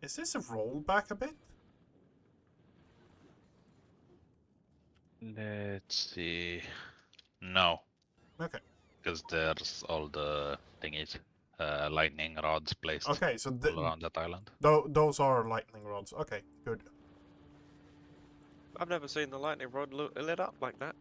Is this a rollback a bit? Let's see. No, Okay. because there's all the thingies, lightning rods placed Okay, so all around that island. those are lightning rods. Okay, good. I've never seen the lightning rod lit up like that.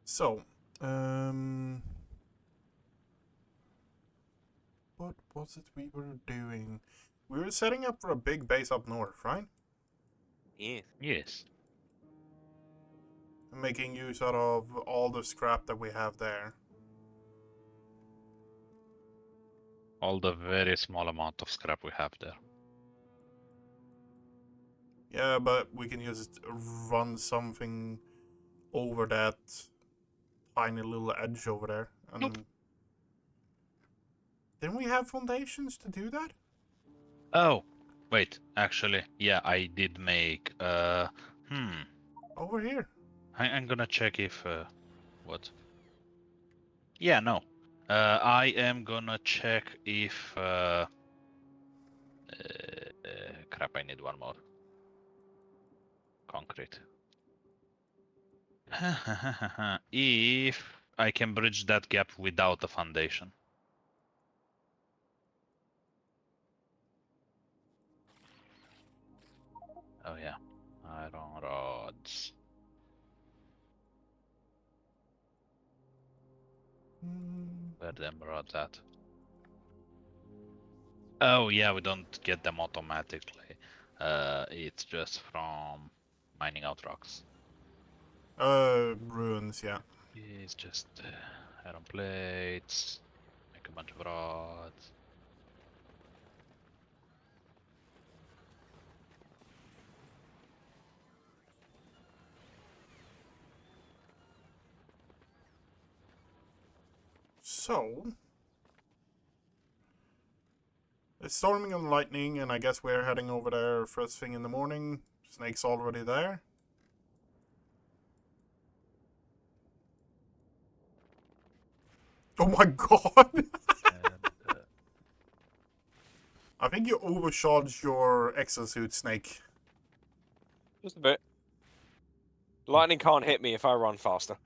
So, what was it we were doing? We were setting up for a big base up north, right? Yeah. Yes. Making use out of all the scrap that we have there. All the very small amount of scrap we have there. Yeah, but we can just run something over that tiny little edge over there. And Nope. didn't we have foundations to do that? Oh, wait. Actually, yeah, I did make. Over here. I'm gonna check if. What? Yeah, no. I am gonna check if. Crap, I need one more. Concrete. If I can bridge that gap without a foundation. Oh yeah, iron rods. Where them rods at? Oh yeah, we don't get them automatically. It's just from mining out rocks. Ruins, yeah. It's just iron plates. Make a bunch of rods. So, it's storming and lightning, and I guess we're heading over there first thing in the morning. Snake's already there. Oh my god! And, I think you overcharged your exosuit, Snake. Just a bit. Lightning can't hit me if I run faster.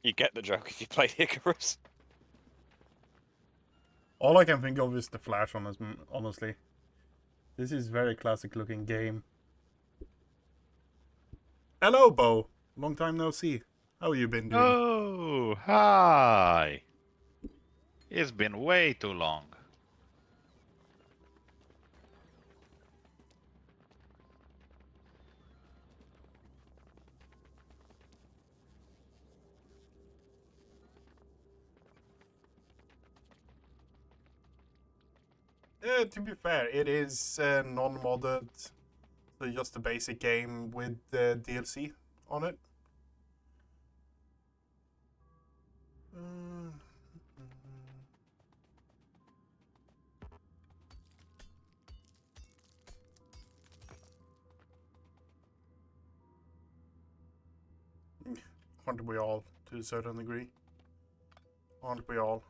You get the joke if you played Icarus. All I can think of is the Flash, honestly. This is very classic looking game. Hello, Bo. Long time no see. How you been doing? oh, hi! It's been way too long. To be fair, it is non-modded. So just a basic game with DLC on it. Aren't we all, to a certain degree? Aren't we all?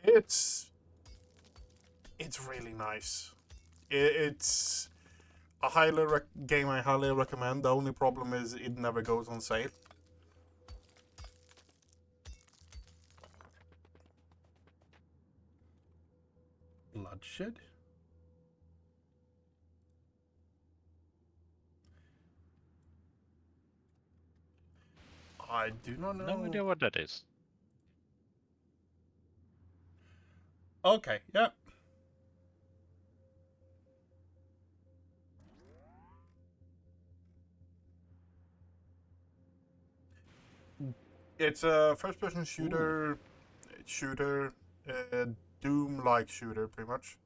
It's really nice. It's a game I highly recommend. The only problem is it never goes on sale. Bloodshed? I do not know. No idea what that is. Okay, yeah. It's a first-person shooter, uh, Doom-like shooter, pretty much.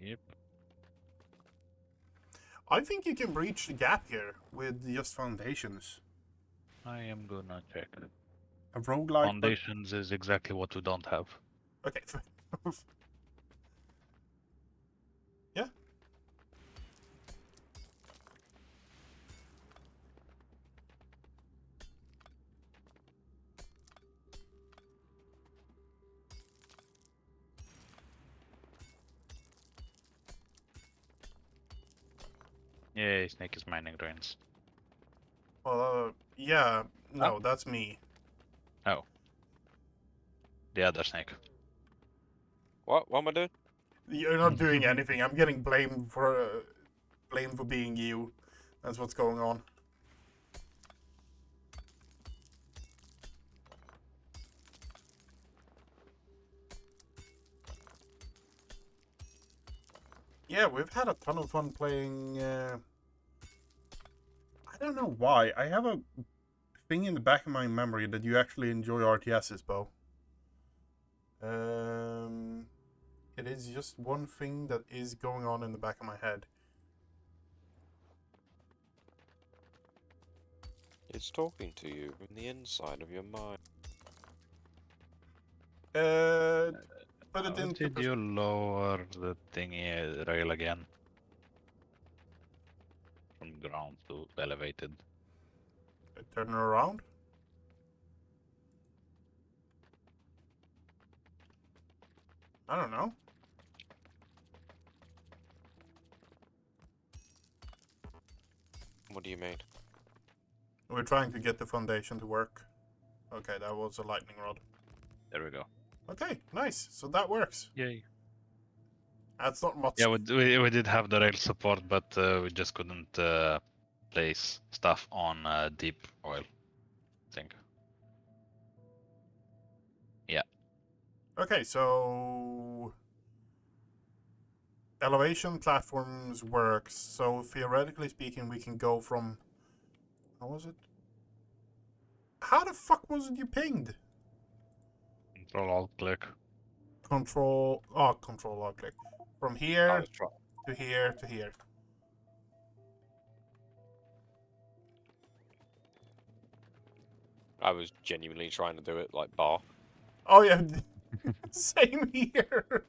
Yep. I think you can breach the gap here with just foundations. I am gonna check. A roguelike, but Foundations is exactly what we don't have. okay. Yeah. Yeah, Snake is mining drains. Yeah. No, that's me. Oh. The other Snake. What? What am I doing? You're not doing anything. I'm getting blamed for being you. That's what's going on. Yeah, we've had a ton of fun playing. I don't know why. I have a thing in the back of my memory that you actually enjoy RTSs, Bo. It is just one thing that is going on in the back of my head. It's talking to you from the inside of your mind. Put it How into did you lower the thingy rail again? From ground to elevated. turn it around. I don't know. What do you mean? We're trying to get the foundation to work. Okay, that was a lightning rod. There we go. Okay, nice. So that works. Yay. That's not much. Yeah, we did have the rail support, but we just couldn't place stuff on deep oil. I think. Yeah. Okay, so elevation platforms works. So theoretically speaking, we can go from. How was it? How the fuck was it you pinged? Control Alt click. Control. Oh, control log click. From I here was trying. to here to here. I was genuinely trying to do it like bar. Oh yeah, same here.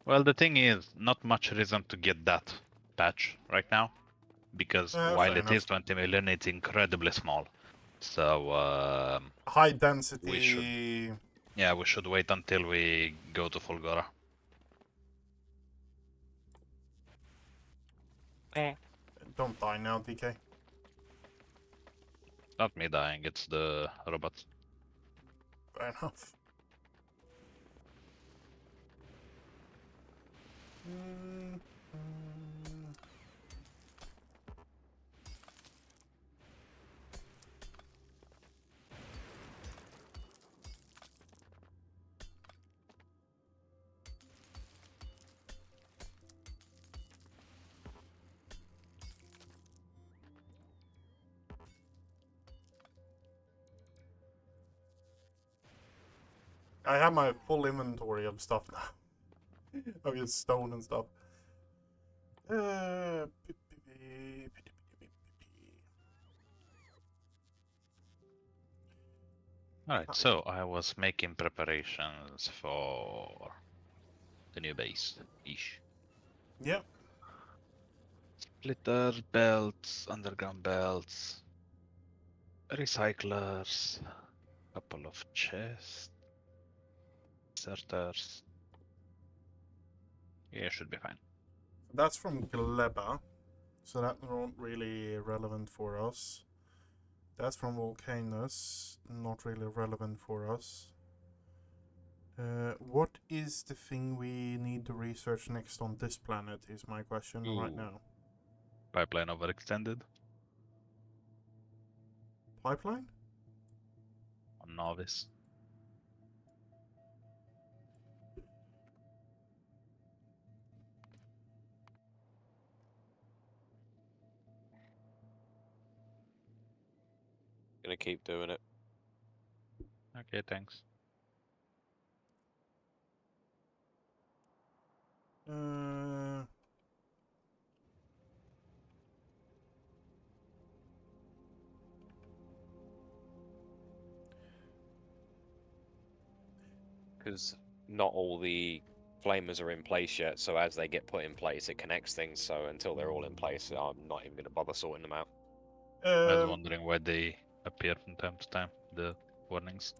Well, the thing is, not much reason to get that patch right now, because while Fair it is enough. 20 million, it's incredibly small. So High we density. should wait until we go to Fulgora. Don't die now, DK. Not me dying, it's the robots. Fair enough. Mm, mm. I have my full inventory of stuff now. Of just stone and stuff. Uh, Alright, so I was making preparations for the new base ish. Yep. Splitters, belts, underground belts, recyclers, couple of chests, inserters. Yeah, should be fine. That's from Gleba. So that's not really relevant for us. That's from Volcanus. Not really relevant for us. What is the thing we need to research next on this planet is my question right Ooh. now. Pipeline overextended Pipeline? on Novice. Gonna keep doing it. Okay, thanks. Because not all the flamers are in place yet, so as they get put in place, it connects things. So until they're all in place, I'm not even gonna bother sorting them out. I was wondering why they appear from time to time, the warnings.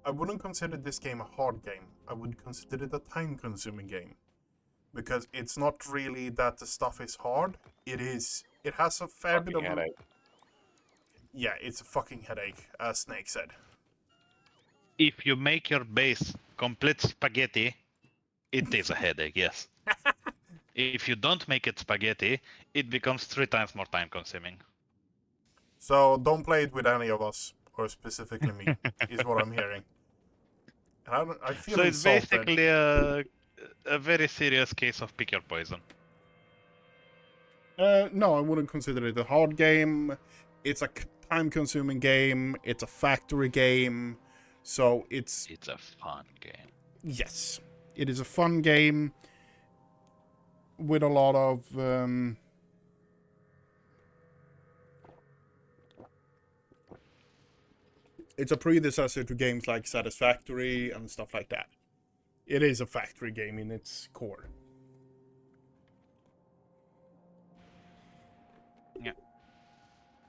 I wouldn't consider this game a hard game. I would consider it a time-consuming game. Because it's not really that the stuff is hard. It is. It has a fair bit of... Headache. Yeah, it's a fucking headache, as Snake said. If you make your base complete spaghetti, it is a headache, yes. If you don't make it spaghetti, it becomes 3 times more time consuming. So don't play it with any of us, or specifically me, is what I'm hearing. And I feel So it's insulted. basically a very serious case of pick your poison. No, I wouldn't consider it a hard game. It's a time-consuming game. It's a factory game. So it's... It's a fun game. Yes. It is a fun game with a lot of... It's a predecessor to games like Satisfactory and stuff like that. It is a factory game in its core. Yeah.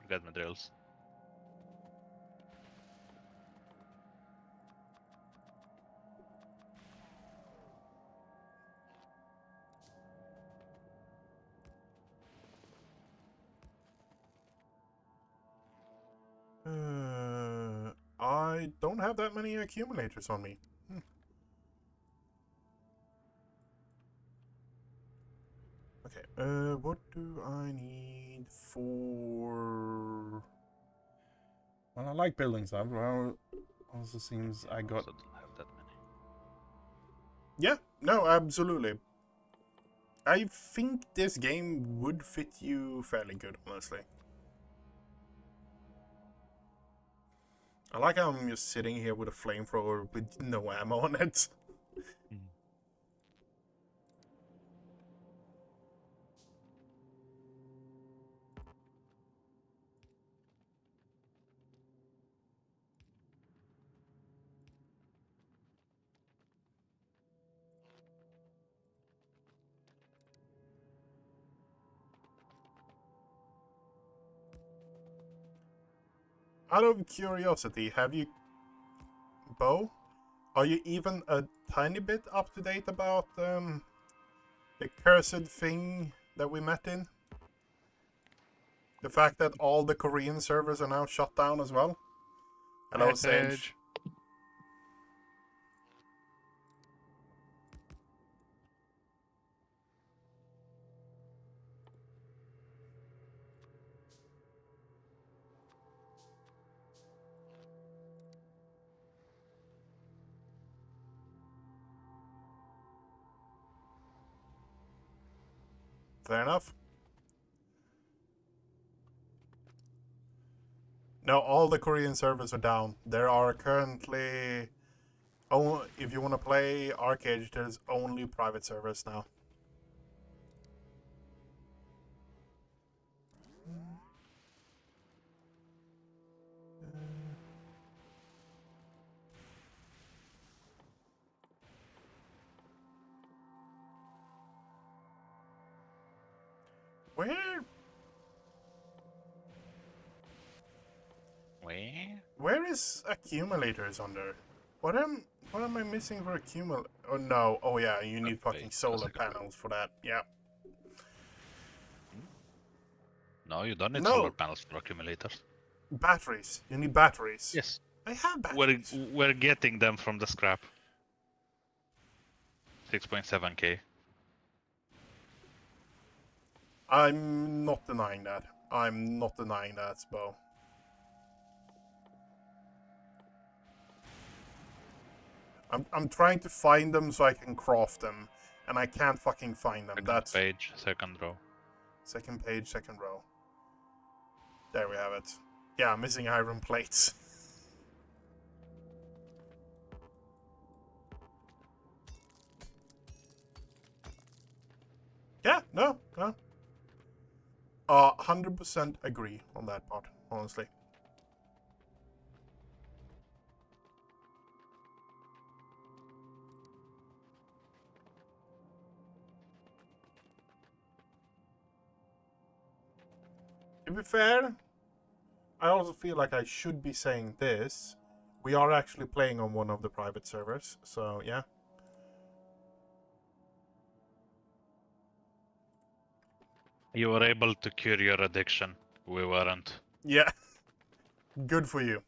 Forgot my drills. I don't have that many accumulators on me. Okay, what do I need for... Well, I like building stuff. Well, also seems I got... Also don't have that many. Yeah, no, absolutely. I think this game would fit you fairly good, honestly. I like how I'm just sitting here with a flamethrower with no ammo on it. Out of curiosity, have you... Bo? Are you even a tiny bit up to date about the cursed thing that we met in? The fact that all the Korean servers are now shut down as well? Hello, Sage. Fair enough. No, all the Korean servers are down. There are currently... Oh, if you want to play Arcade, there's only private servers now. Where? Where is accumulators under? What am I missing for accumulator? Oh no! Oh yeah, you need fucking solar panels for that. Yeah. No, you don't need No. solar panels for accumulators. Batteries. You need batteries. Yes. I have batteries. We're getting them from the scrap. 6.7k. I'm not denying that. I'm not denying that, Spo. I'm trying to find them so I can craft them, and I can't fucking find them. That's page, second row. second page, second row. There we have it. Yeah, missing iron plates. Yeah, no. 100% agree on that part, honestly. To be fair, I also feel like I should be saying this. We are actually playing on one of the private servers, so yeah. You were able to cure your addiction. We weren't. Yeah. Good for you.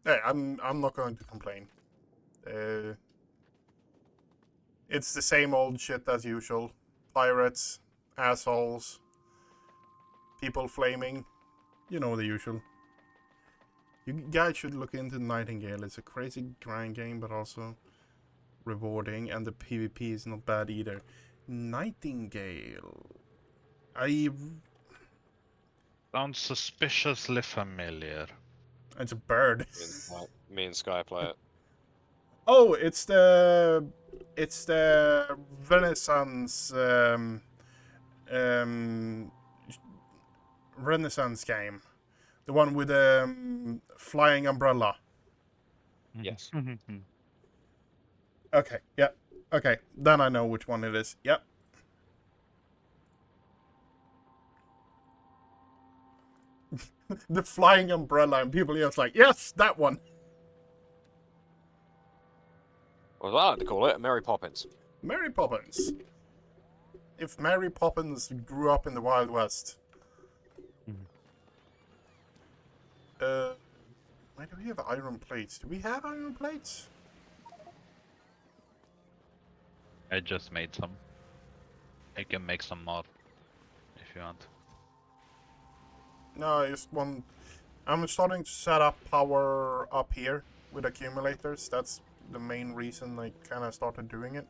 Hey, I'm not going to complain. It's the same old shit as usual. Pirates, assholes, people flaming. You know the usual. You guys should look into Nightingale. It's a crazy grind game, but also rewarding, and the PvP is not bad either. Nightingale. Sounds suspiciously familiar. It's a bird. Me and Sky play it. Oh, it's the Renaissance Renaissance game, the one with the flying umbrella. Yes. Okay, yeah, okay, then I know which one it is. Yep. The flying umbrella, and people are just like, yes, that one. Well, I like to call it Mary Poppins. Mary Poppins. If Mary Poppins grew up in the Wild West. Why do we have iron plates? Do we have iron plates? I just made some. I can make some more if you want. No, I just want... I'm starting to set up power up here with accumulators. That's the main reason I kind of started doing it.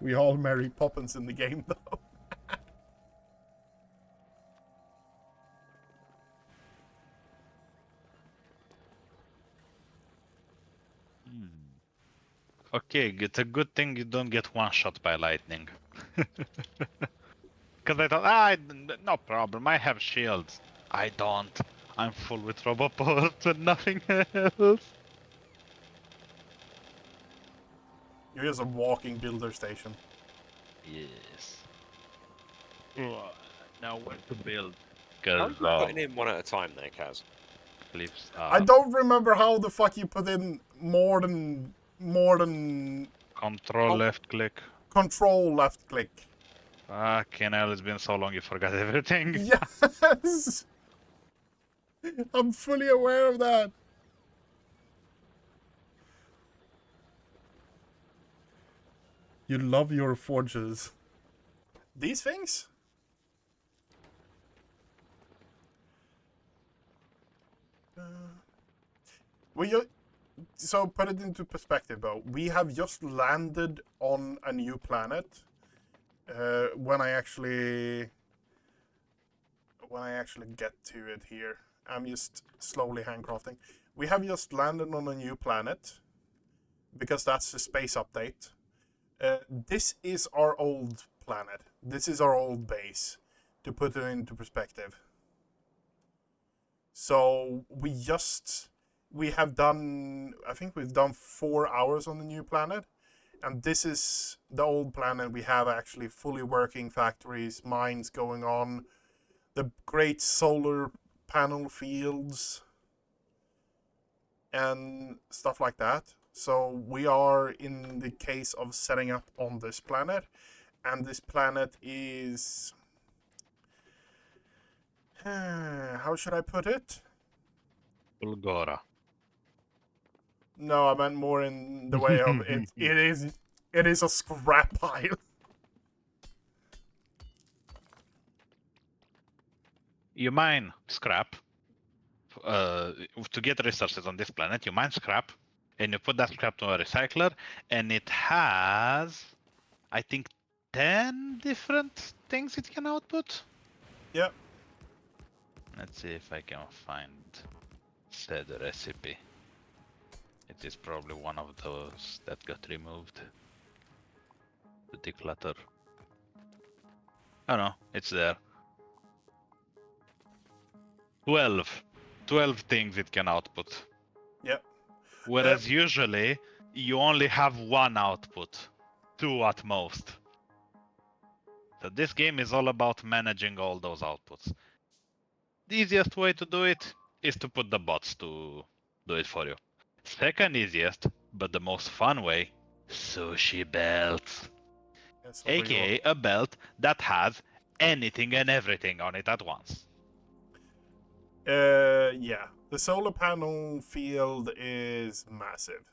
We all Mary Poppins in the game, though. Okay, it's a good thing you don't get one shot by lightning. Because I thought, no problem, I have shields. I don't. I'm full with roboports and nothing else. You're just a walking builder station. Yes. Now where to build? How are Because you putting in one at a time there, Kaz? cliffs I don't remember how the fuck you put in more than Control left click. control left click. Fucking hell, it's been so long you forgot everything. Yes! I'm fully aware of that. You love your forges. These things? So put it into perspective, though. We have just landed on a new planet. When I actually get to it here, I'm just slowly handcrafting. We have just landed on a new planet because that's the space update. This is our old planet. This is our old base, to put it into perspective. So we have done, I think we've done 4 hours on the new planet. And this is the old planet. We have actually fully working factories, mines going on, the great solar panel fields, and stuff like that. So we are in the case of setting up on this planet. And this planet is... how should I put it? Bulgora. No, I meant more in the way of it. It is a scrap pile. You mine scrap. To get resources on this planet, you mine scrap, and you put that scrap to a recycler, and it has, I think, 10 different things it can output. Yep. Let's see if I can find said recipe. It is probably one of those that got removed to declutter. Oh no, it's there. 12 things it can output. Yep. Whereas usually you only have one output, 2 at most. So this game is all about managing all those outputs. The easiest way to do it is to put the bots to do it for you. Second easiest, but the most fun way, sushi belts. That's not really AKA a belt that has anything and everything on it at once. Yeah. The solar panel field is massive.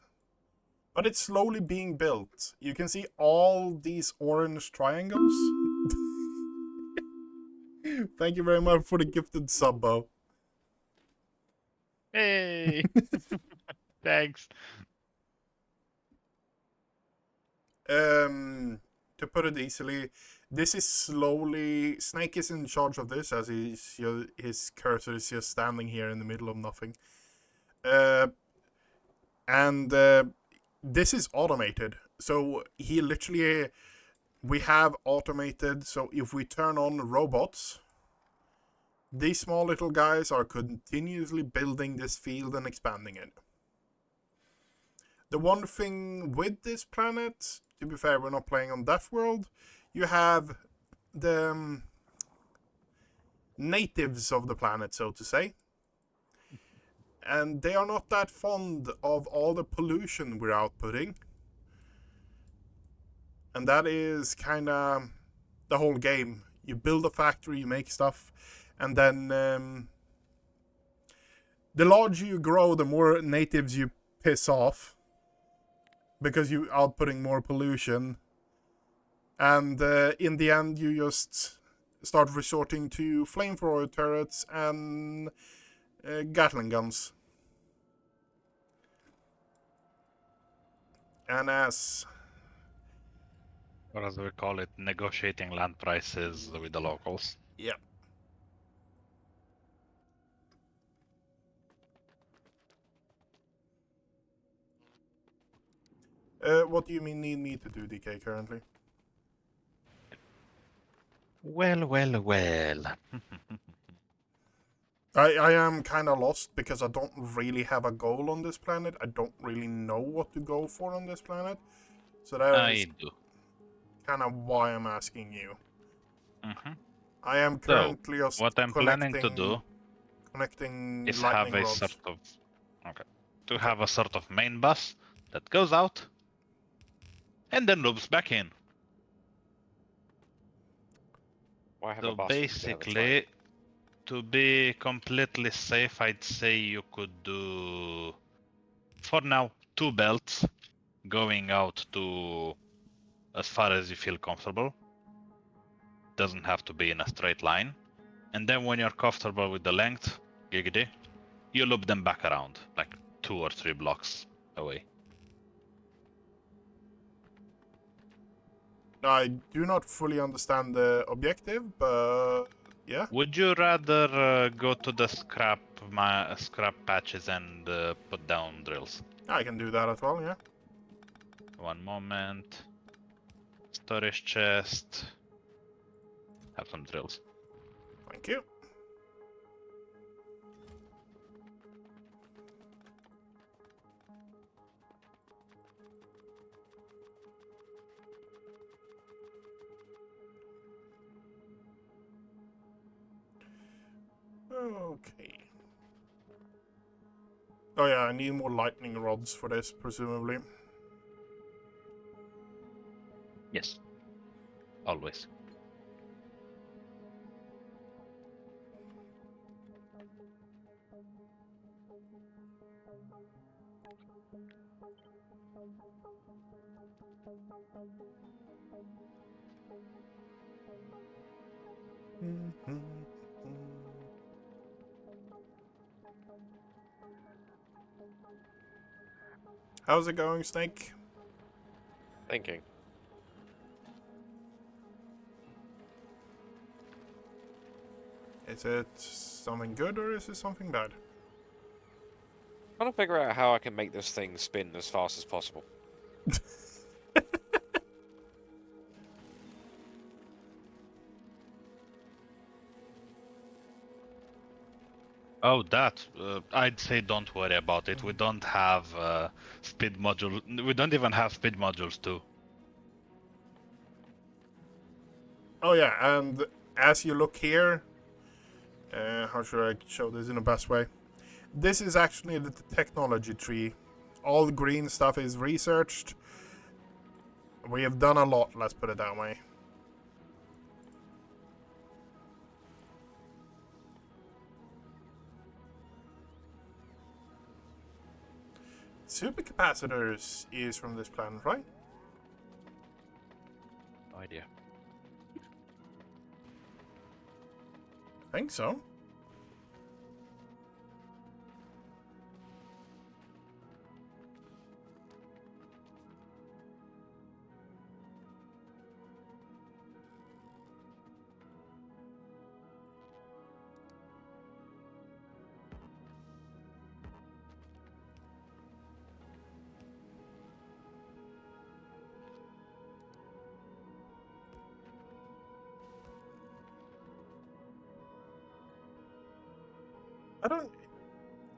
But it's slowly being built. You can see all these orange triangles. Thank you very much for the gifted sub, Bo. Hey! Thanks. To put it easily, this is slowly... Snake is in charge of this, as his cursor is just standing here in the middle of nothing. This is automated. So he literally... We have automated, so if we turn on robots, these small little guys are continuously building this field and expanding it. The one thing with this planet, to be fair, we're not playing on Death World, you have the natives of the planet, so to say. And they are not that fond of all the pollution we're outputting. And that is kind of the whole game. You build a factory, you make stuff, and then the larger you grow, the more natives you piss off. Because you're outputting more pollution. And in the end, you just start resorting to flamethrower turrets and Gatling guns. And Or as we call it, negotiating land prices with the locals. Yeah. What do you need me to do, DK, currently? Well. I am kind of lost because I don't really have a goal on this planet. I don't really know what to go for on this planet. So that is do. kind of why I'm asking you. Mm-hmm. I am currently just what I'm planning to do connecting is lightning have a rods. sort of have a sort of main bus that goes out and then loops back in. Why have So a bus when you could have a train? basically, to be completely safe, I'd say you could do, for now, 2 belts going out to as far as you feel comfortable. Doesn't have to be in a straight line. And then when you're comfortable with the length, giggity, you loop them back around, like 2 or 3 blocks away. I do not fully understand the objective, but yeah. Would you rather go to the scrap patches and put down drills? I can do that as well, yeah. One moment. Storage chest. Have some drills. Thank you. Okay. Oh yeah, I need more lightning rods for this, presumably. Yes. Always. How's it going, Snake? Thinking. Is it something good or is it something bad? Trying to figure out how I can make this thing spin as fast as possible. Oh, that. I'd say don't worry about it. We don't have speed module. We don't even have speed modules too. Oh yeah, and as you look here, how should I show this in the best way? This is actually the technology tree. All the green stuff is researched. We have done a lot, let's put it that way. Supercapacitors is from this planet, right? No idea. I think so.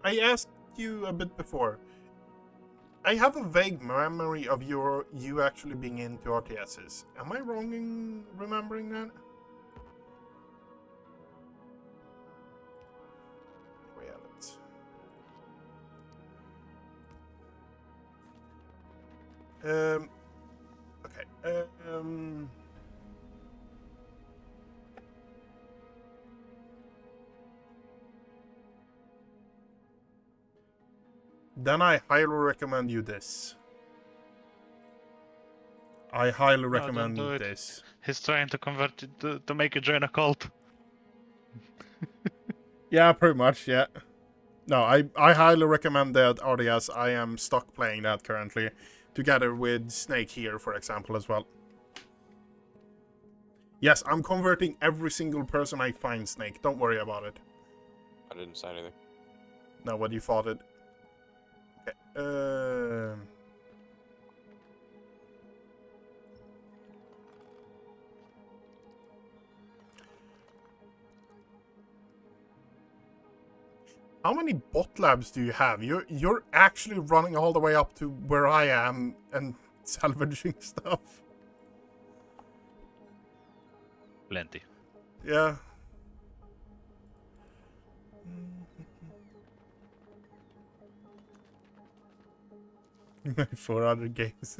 I asked you a bit before. I have a vague memory of you actually being into RTSs. Am I wrong in remembering that? We have it. Okay. Then I highly recommend you this. I highly No, recommend don't do it. this. He's trying to convert it to make you join a cult. Yeah, pretty much, yeah. No, I highly recommend that RDS. I am stuck playing that currently, together with Snake here, for example, as well. Yes, I'm converting every single person I find, Snake. Don't worry about it. I didn't say anything. No, what you thought it. Okay. How many bot labs do you have? You're actually running all the way up to where I am and salvaging stuff. Plenty. Yeah. For other games.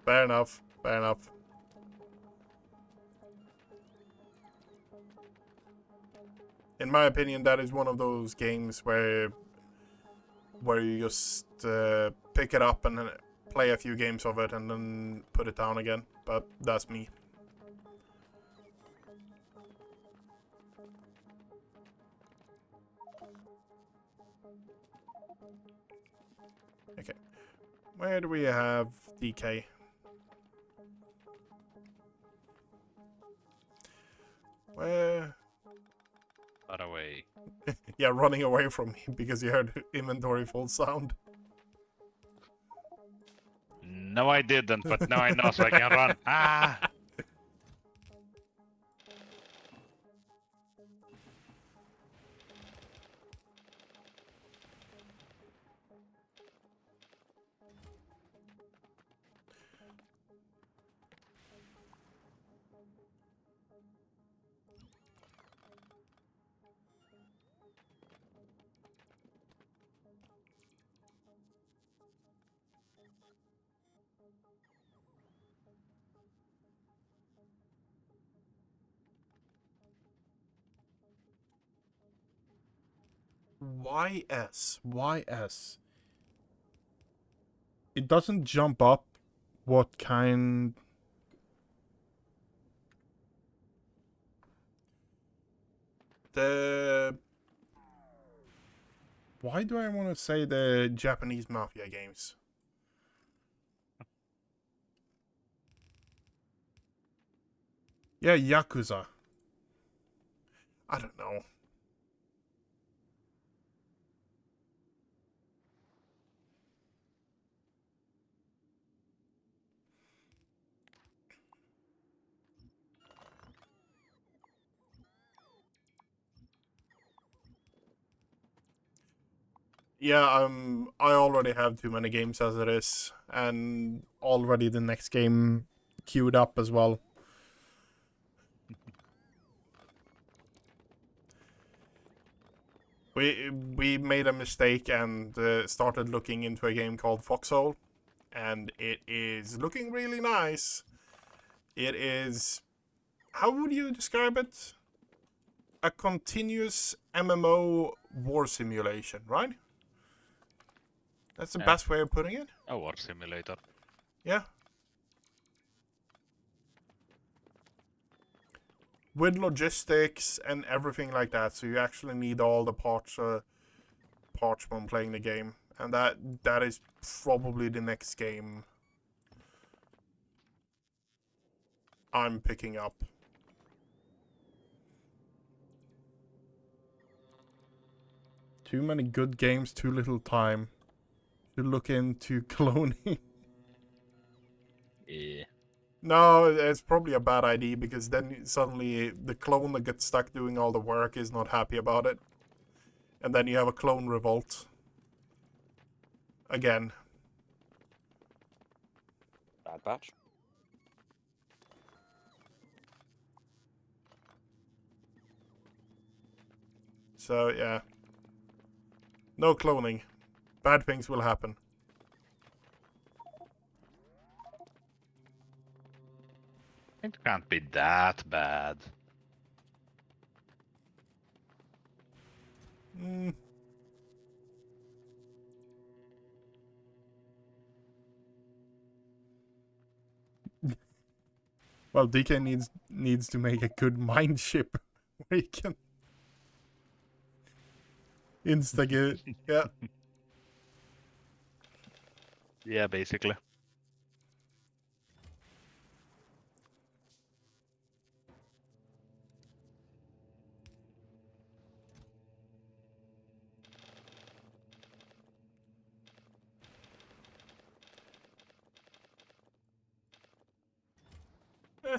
Fair enough. Fair enough. In my opinion, that is one of those games where you just pick it up and play a few games of it and then put it down again. But that's me. Okay. Where do we have Deekay? Where? Far away. Yeah, running away from me because you heard inventory full sound. No, I didn't, but now I know, so I can run. Ah! YS. It doesn't jump up what kind... The Why do I want to say the Japanese mafia games? Yeah, Yakuza. I don't know. Yeah, I already have too many games as it is, and already the next game queued up as well. We made a mistake and started looking into a game called Foxhole, and it is looking really nice. It is, how would you describe it? A continuous MMO war simulation, right? That's the Yeah. best way of putting it. A war simulator. Yeah. With logistics and everything like that, so you actually need all the parts when playing the game, and that is probably the next game I'm picking up. Too many good games, too little time to look into cloning. Yeah. No, it's probably a bad idea because then suddenly the clone that gets stuck doing all the work is not happy about it. And then you have a clone revolt. Again. Bad batch. So, yeah. No cloning. Bad things will happen. It can't be that bad. Mm. Well, DK needs to make a good mind ship where he can insta-get. Yeah. Yeah, basically. Eh.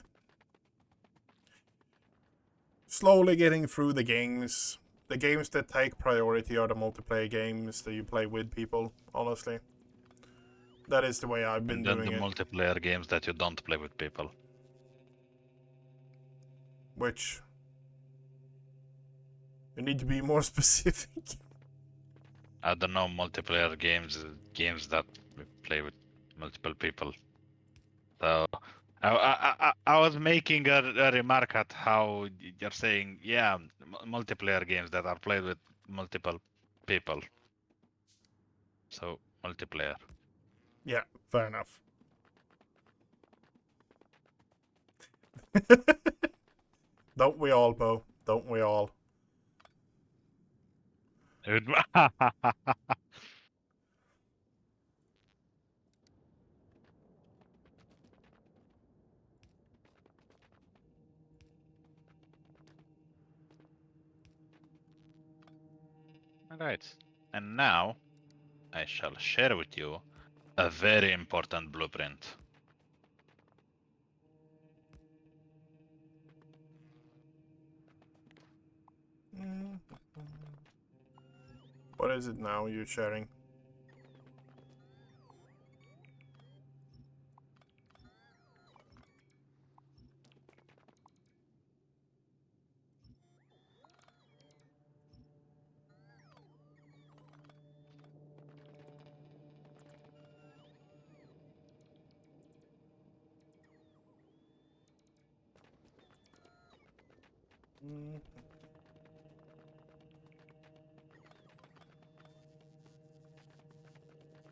Slowly getting through the games. The games that take priority are the multiplayer games that you play with people, honestly. That is the way I've been And then doing the it. multiplayer games that you don't play with people. Which you need to be more specific. I don't know, multiplayer games that we play with multiple people. So I was making a remark at how you're saying, yeah, multiplayer games that are played with multiple people. So multiplayer. Yeah, fair enough. Don't we all, Bo? Don't we all? Alright. And now I shall share with you a very important blueprint. What is it now you're sharing?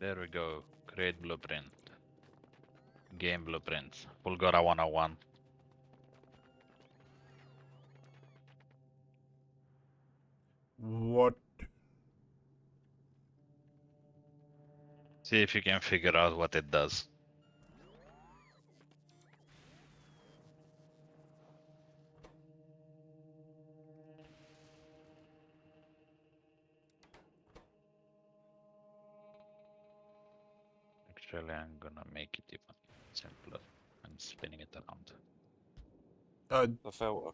There we go. Create blueprint. Game blueprints. Fulgora 101. What See if you can figure out what it does. Actually, I'm gonna make it even simpler and spinning it around. The filter.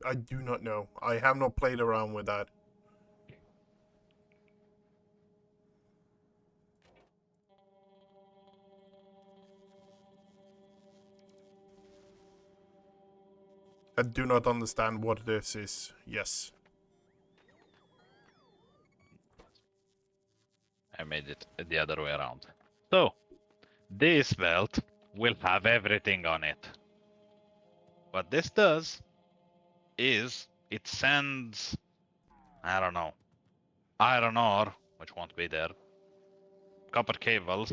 I do not know. I have not played around with that. I do not understand what this is. Yes. I made it the other way around. So, this belt will have everything on it. What this does is it sends, I don't know, iron ore, which won't be there, copper cables,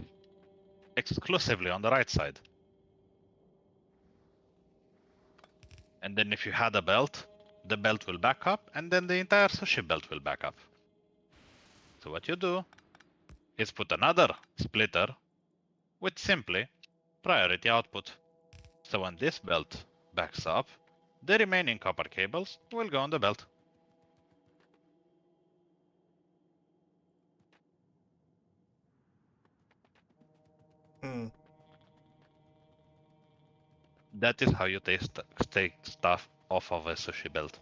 exclusively on the right side. And then if you had a belt, the belt will back up, and then the entire sushi belt will back up. So what you do is put another splitter with simply priority output. So when this belt backs up, the remaining copper cables will go on the belt. Hmm. That is how you take stuff off of a sushi belt.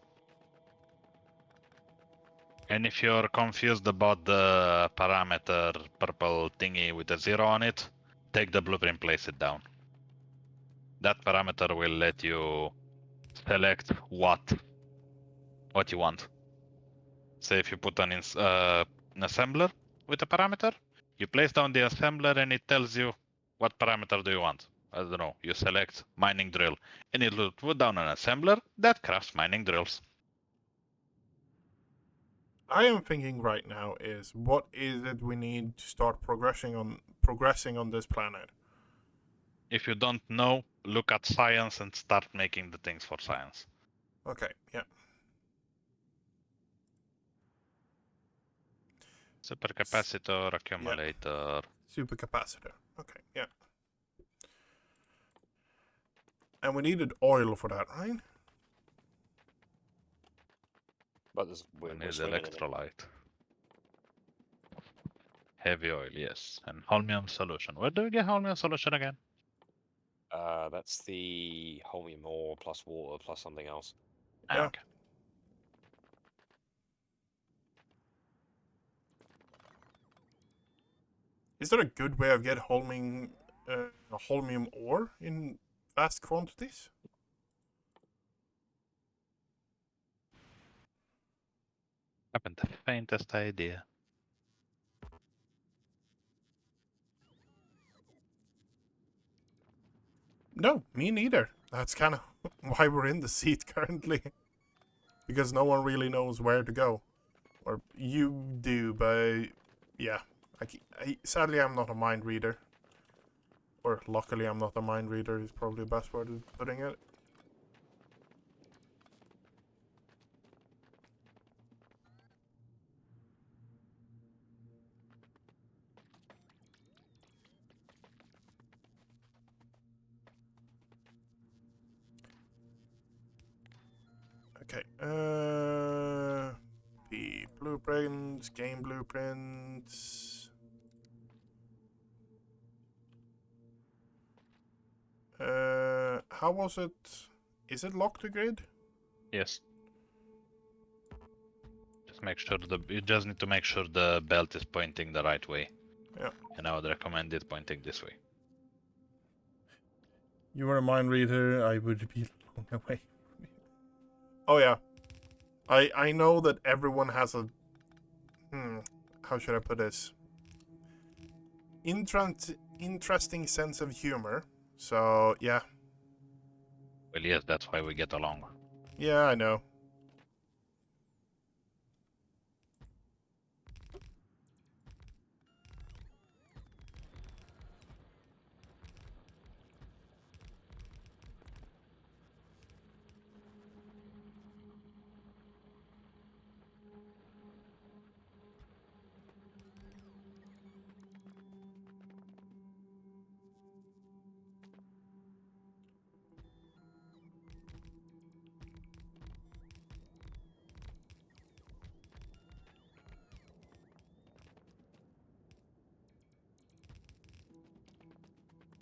And if you're confused about the parameter purple thingy with a 0 on it, take the blueprint, place it down. That parameter will let you select what you want. So if you put an assembler with a parameter, you place down the assembler and it tells you what parameter do you want. I don't know, you select mining drill and it will put down an assembler that crafts mining drills. I am thinking right now is what is it we need to start progressing on this planet? If you don't know, look at science and start making the things for science. Okay, yeah. Supercapacitor, accumulator. Supercapacitor. Okay, yeah. And we needed oil for that, right? But We we're need swinging in it. electrolyte. Heavy oil, yes. And holmium solution. Where do we get holmium solution again? That's the holmium ore plus water plus something else. Yeah. Okay. Is there a good way of getting holmium ore in vast quantities? Haven't the faintest idea. No, me neither. That's kind of why we're in the seat currently. Because no one really knows where to go. Or you do, but yeah. Sadly, I'm not a mind reader. Or luckily, I'm not a mind reader is probably the best word of putting it. Okay. The blueprints, game blueprints. How was it? Is it locked to grid? Yes. Just make sure you just need to make sure the belt is pointing the right way. Yeah. And I would recommend it pointing this way. You were a mind reader, I would be blown away. Oh yeah. I know that everyone has a how should I put this? Interesting sense of humor. So yeah. Well, yes, that's why we get along. Yeah, I know.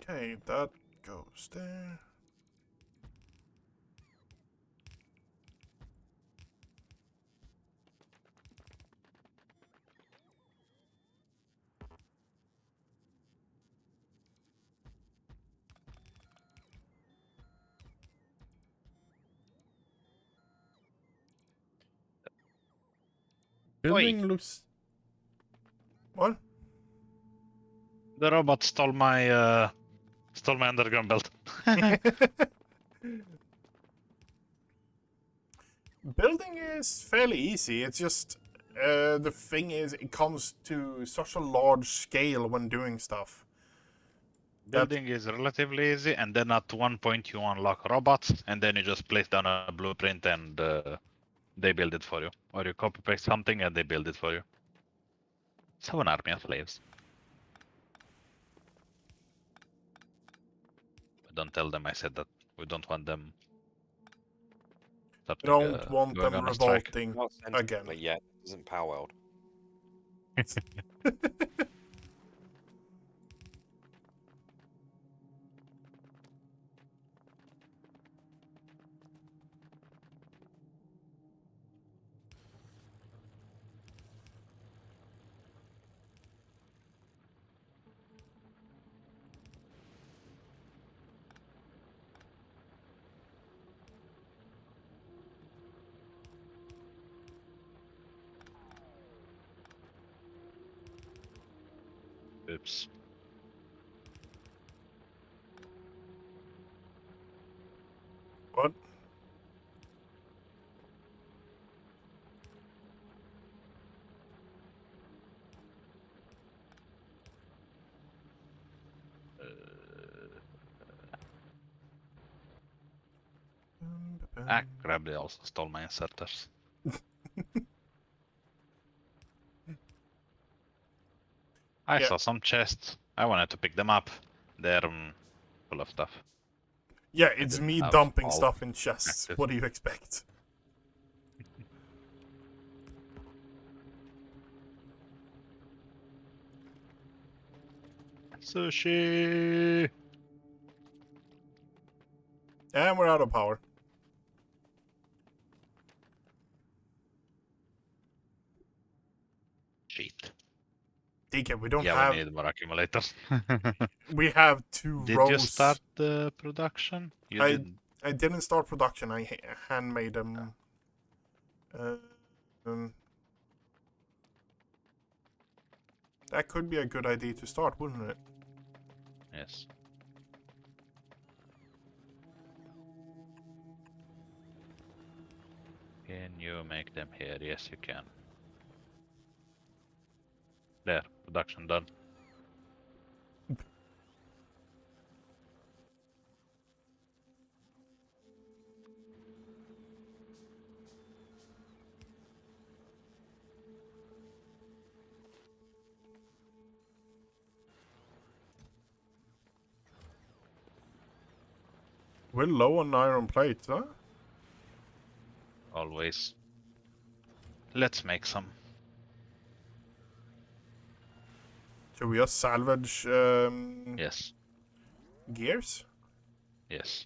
Okay, that goes there. Building looks... What? The robot stole my underground belt. Building is fairly easy. It's just the thing is, it comes to such a large scale when doing stuff. Building is relatively easy, and then at one point you unlock robots, and then you just place down a blueprint and they build it for you. Or you copy paste something and they build it for you. So an army of slaves. Don't tell them I said that. We don't want them starting, Don't want going them on a strike. revolting Not again. but yet, it isn't Power World. Oops. What? Ah, crap, they also stole my inserters. I Yeah. saw some chests. I wanted to pick them up. They're full of stuff. Yeah, it's didn't me have dumping all stuff in chests. access. What do you expect? Sushi! And we're out of power. Cheat. DK, we don't Yeah, have... we need more accumulators. We have 2 Did rows. you start the production? You didn't. I didn't start production. I handmade them. That could be a good idea to start, wouldn't it? Yes. Can you make them here? Yes, you can. There, production done. We're low on iron plates, huh? Always. Let's make some. Should we just salvage Yes. gears? Yes.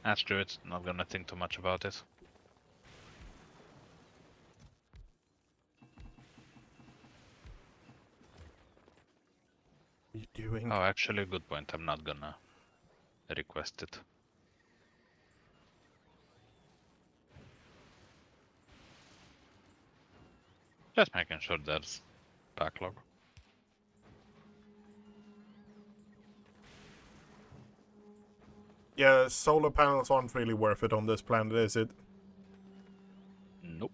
That's true, it's not gonna think too much about it. What are you doing? Oh, actually, good point. I'm not gonna request it. Just making sure there's backlog. Yeah, solar panels aren't really worth it on this planet, is it? Nope.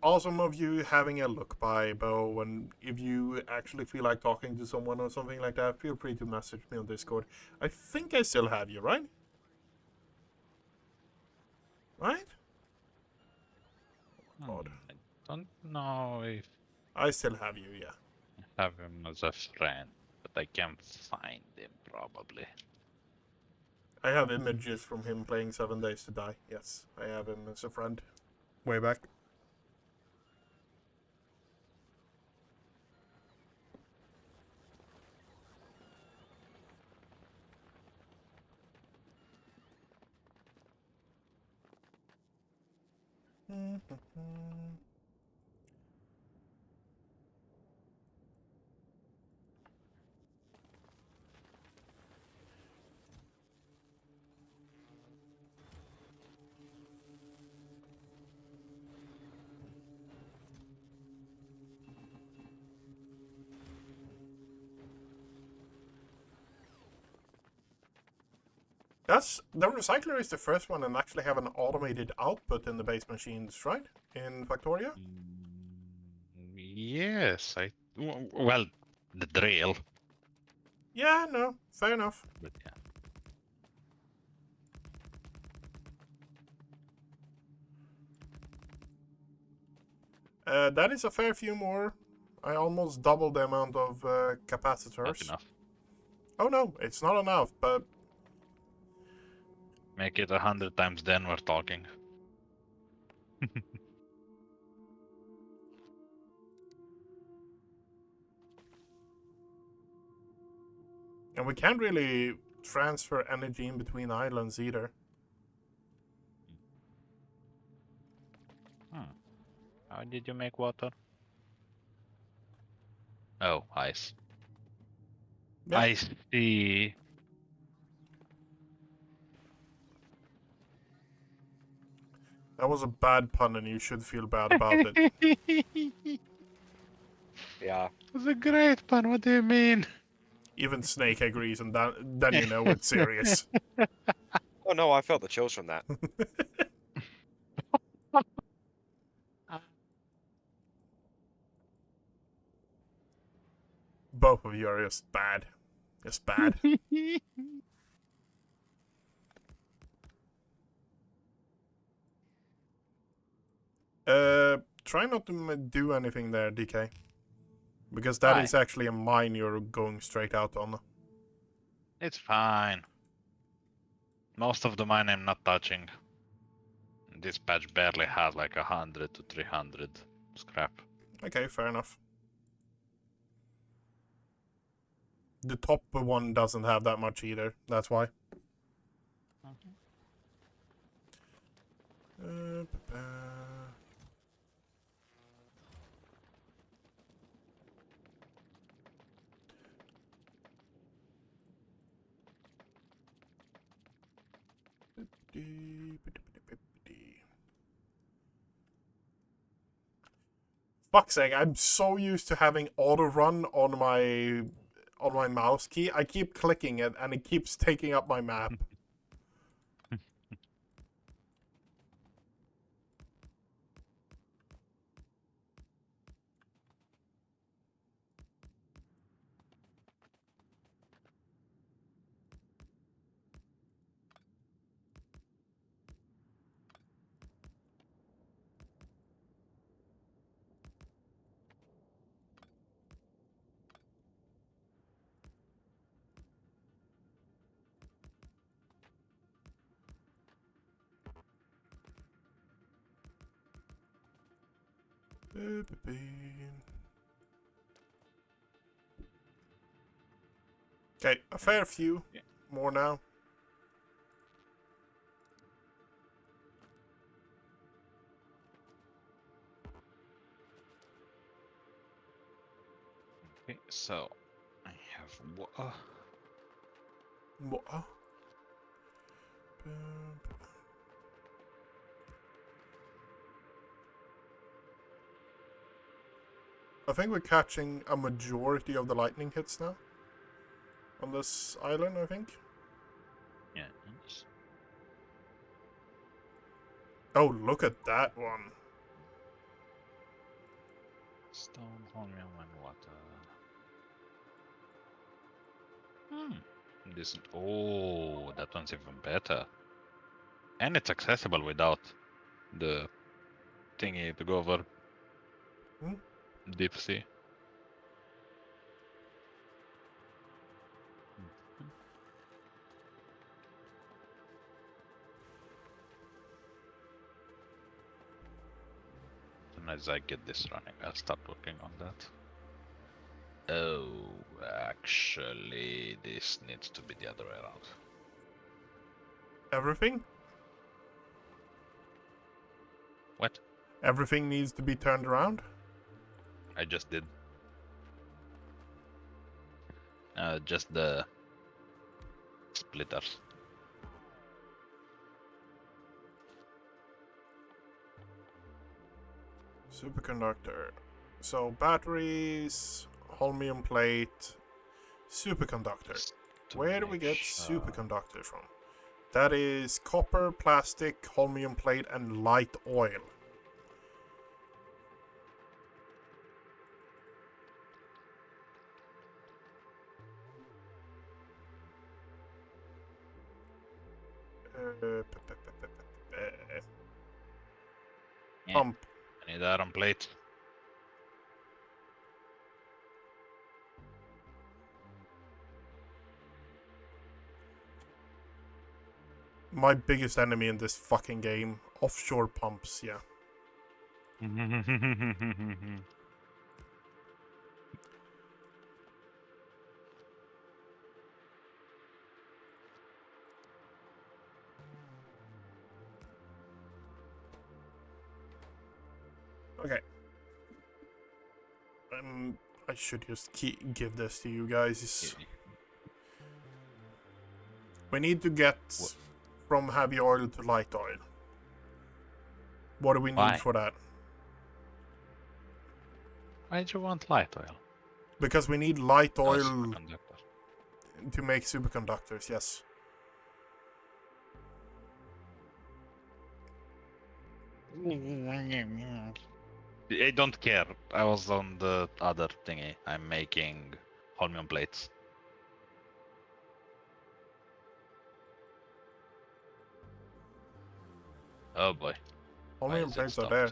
Awesome of you having a look by, Bo, and if you actually feel like talking to someone or something like that, feel free to message me on Discord. I think I still have you, right? Right? Odd. I don't know if I still have you, yeah. I have him as a friend, but I can find him probably. I have images from him playing 7 Days to Die. Yes, I have him as a friend. Way back. The recycler is the first one and actually have an automated output in the base machines, right? In Factorio? Yes, well, the drill. Yeah, no, fair enough. But yeah. That is a fair few more. I almost doubled the amount of Not capacitors. enough. Oh no, it's not enough, but Make it 100 times, then we're talking. and we can't really transfer energy in between islands either. How did you make water? Oh, ice. Yep. I see. That was a bad pun and you should feel bad about it. Yeah. It was a great pun. What do you mean? Even Snake agrees, and then you know it's serious. Oh no, I felt the chills from that. Both of you are just bad. Just bad. Try not to do anything there, DK. Because that is Why? actually a mine you're going straight out on. It's fine. Most of the mine I'm not touching. This patch barely has like 100 to 300 scrap. Okay, fair enough. The top one doesn't have that much either, that's why. Fuck's sake, I'm so used to having auto run on my mouse key. I keep clicking it and it keeps taking up my map. Okay, a fair few more now. Okay, so I have water. What? I think we're catching a majority of the lightning hits now. On this island, I think. Yeah. Oh, look at that one. Stone, holmium, and water. This. Oh, that one's even better. And it's accessible without the thingy to go over Hmm? deep sea. And as I get this running, I'll start working on that. Oh, actually, this needs to be the other way around. Everything? What? Everything needs to be turned around? I just did. Just the splitters. Superconductor. So batteries, holmium plate, superconductor. Just to Where do we make get sure. superconductors from? That is copper, plastic, holmium plate, and light oil. Yeah, Pump. I need iron plate. My biggest enemy in this fucking game. Offshore pumps, yeah. Okay. I should just give this to you guys. We need to get from heavy oil to light oil. What do we need Why? for that? Why do you want light oil? Because we need light Oh, oil superconductor. to make superconductors, yes. I don't care. I was on the other thingy. I'm making holmium plates. Oh boy. How Why many is it plates are stopped? there?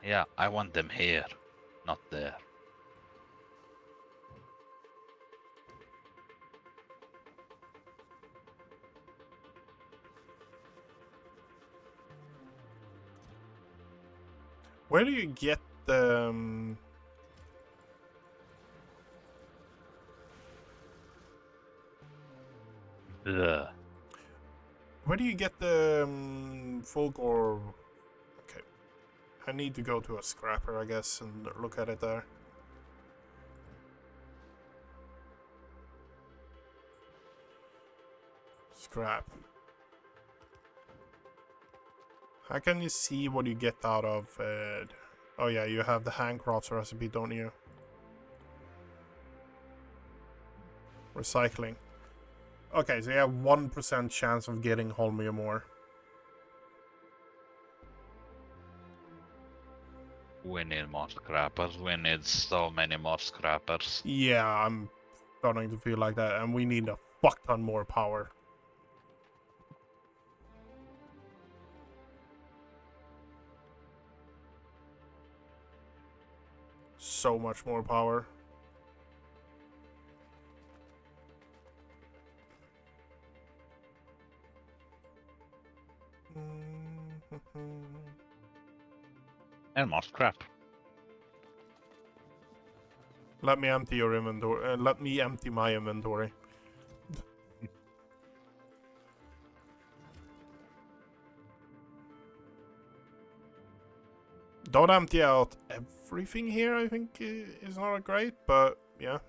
Yeah, I want them here, not there. Where do you get the... Ugh. where do you get the Fulgor? Okay. I need to go to a scrapper, I guess, and look at it there. Scrap. How can you see what you get out of it? Oh yeah, you have the handcrafts recipe, don't you? Recycling. Okay, so you have 1% chance of getting holmium ore. We need more scrappers. We need so many more scrappers. Yeah, I'm starting to feel like that, and we need a fuck ton more power. So much more power. And more scrap. Let me empty your inventory. Let me empty my inventory. Don't empty out everything here, I think is not great, but yeah.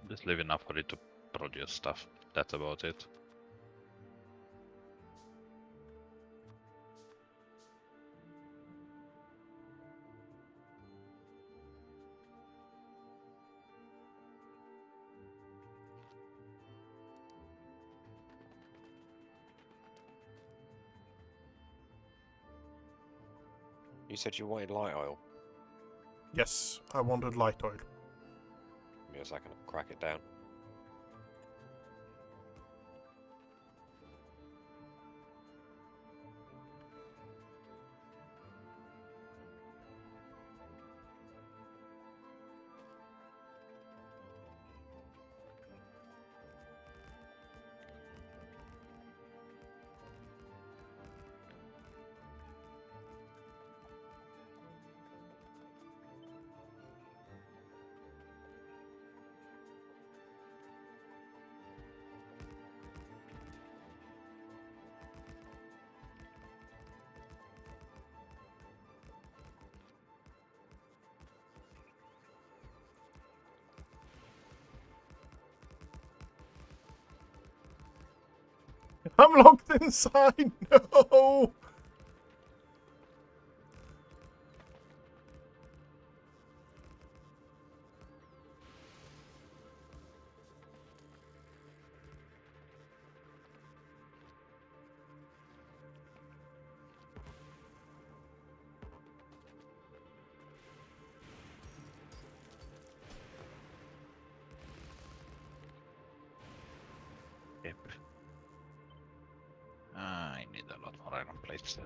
Just leave enough for it to produce stuff. That's about it. You said you wanted light oil. Yes, I wanted light oil. Yes, I can crack it down. I'm locked inside. No. Yep. I need a lot more iron plates.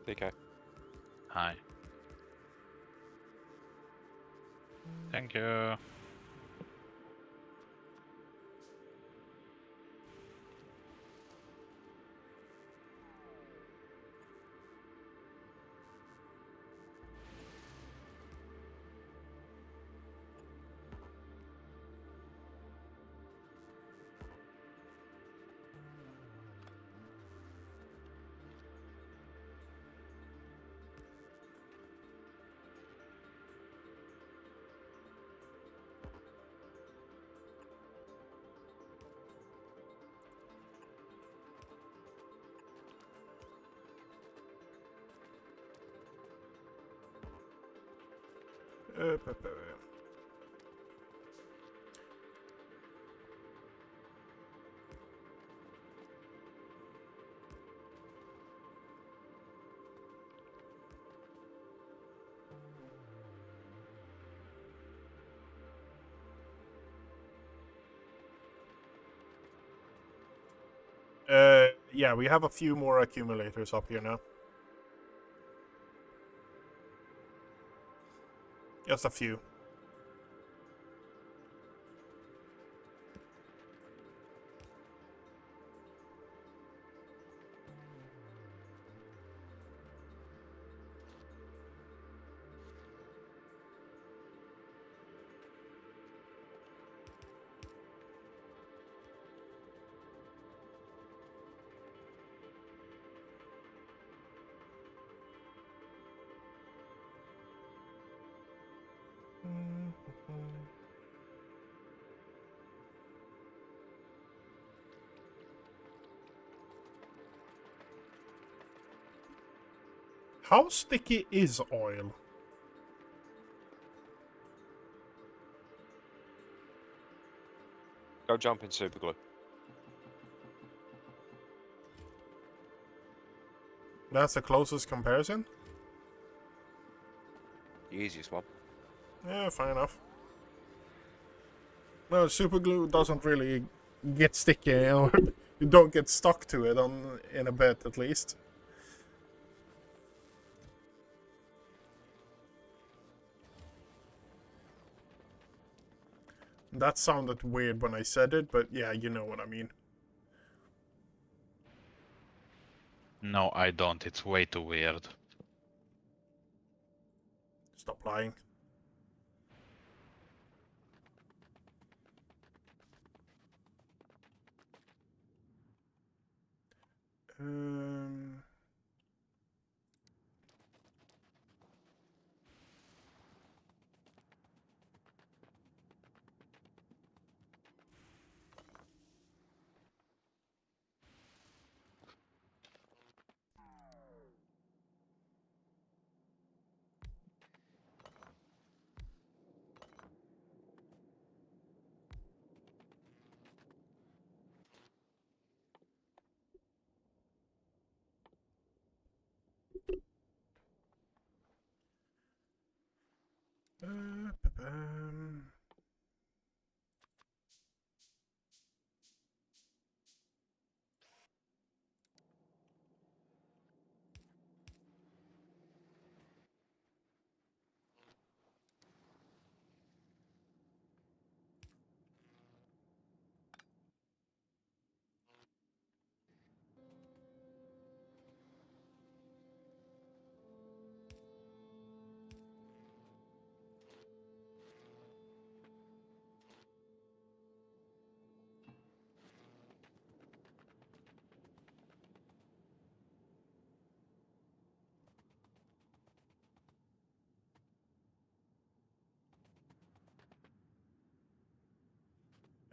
DK. Hi. Thank you. Uh, yeah, we have a few more accumulators up here now. Just a few. How sticky is oil? Go jump in super glue. That's the closest comparison? The easiest one. Yeah, fair enough. No, super glue doesn't really get sticky, or you don't get stuck to it in a bit, at least. That sounded weird when I said it, but yeah, you know what I mean. No, I don't. It's way too weird. Stop lying. Um...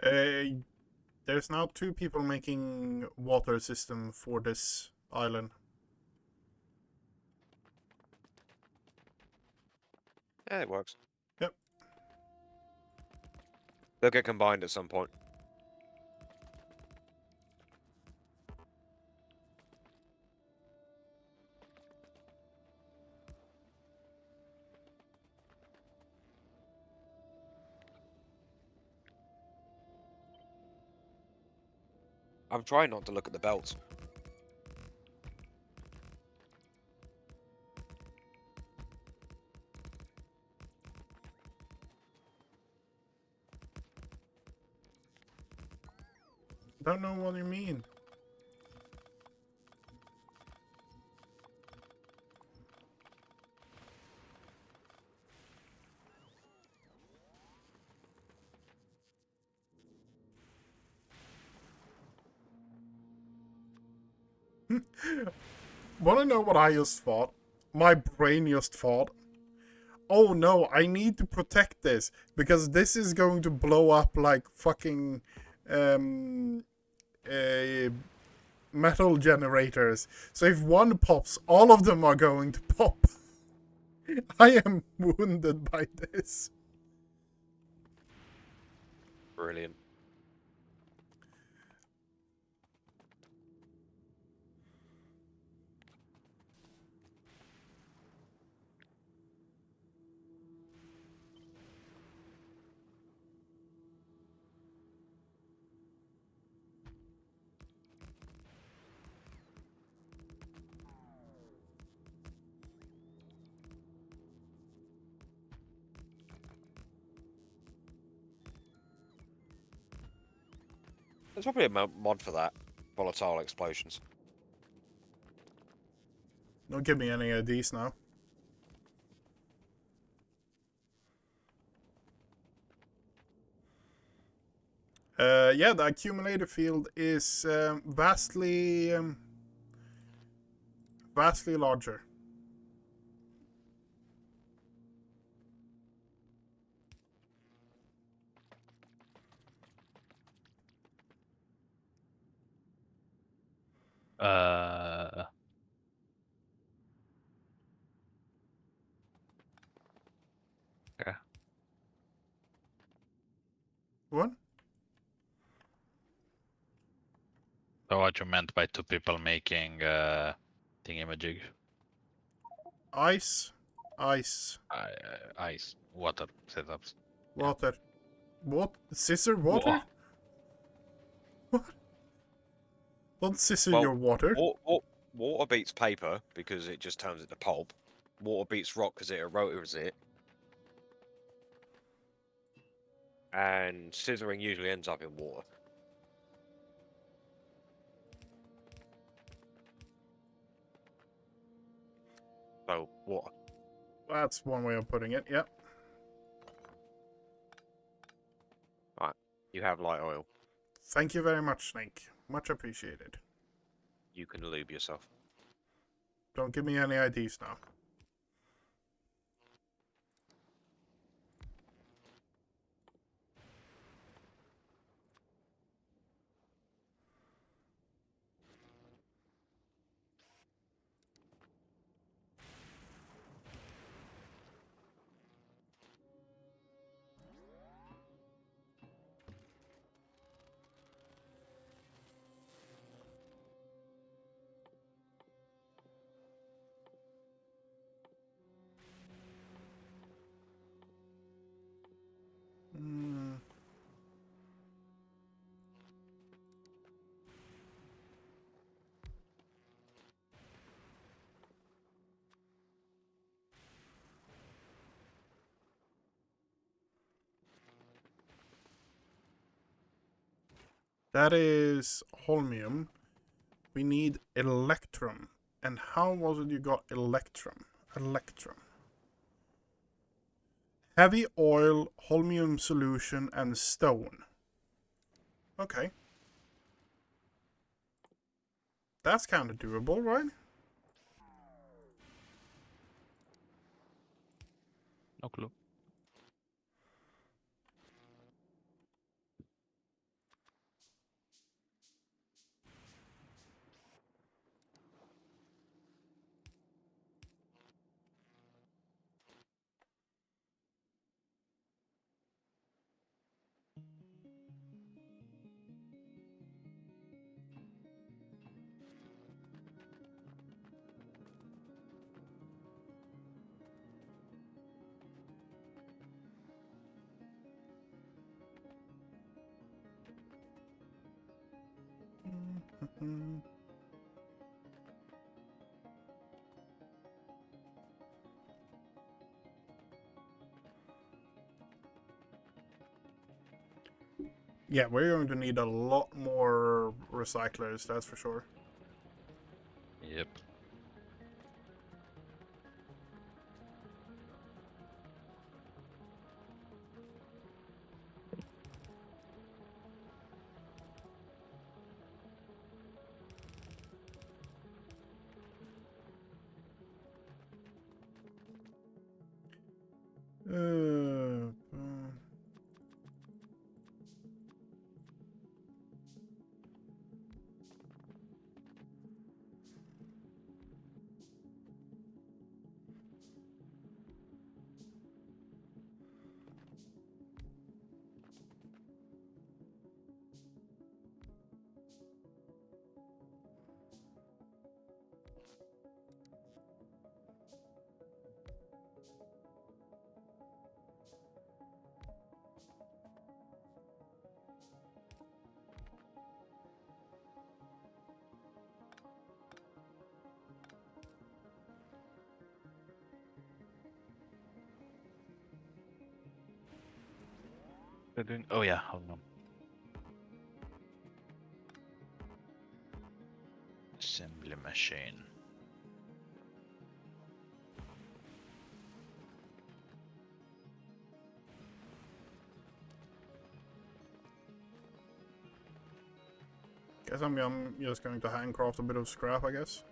There's now 2 people making water system for this island. Yeah, it works. Yep. They'll get combined at some point. I'm trying not to look at the belts. Don't know what you mean. Wanna know what I just thought? My brain just thought, oh no, I need to protect this because this is going to blow up like fucking metal generators. So if one pops, all of them are going to pop. I am wounded by this. Brilliant. There's probably a mod for that. Volatile explosions. Don't give me any of these now. Yeah, the accumulator field is vastly larger. Okay. What? So what you meant by 2 people making thingamajig? Ice, Ice, water setups. water. What? Scissor water? What? Don't scissor Well, your water. Water beats paper because it just turns it to pulp. Water beats rock because it erodes it. And scissoring usually ends up in water. So, water. That's one way of putting it, yep. Right, you have light oil. Thank you very much, Snake. Much appreciated. You can lube yourself. Don't give me any IDs now. Hmm. That is holmium. We need electrum. And how was it you got electrum? Electrum. Heavy oil, holmium solution, and stone. Okay. That's kind of doable, right? No clue. Yeah, we're going to need a lot more recyclers, that's for sure. Yep. They're doing. Oh yeah, hold on. Assembly machine. Guess I'm just going to handcraft a bit of scrap, I guess.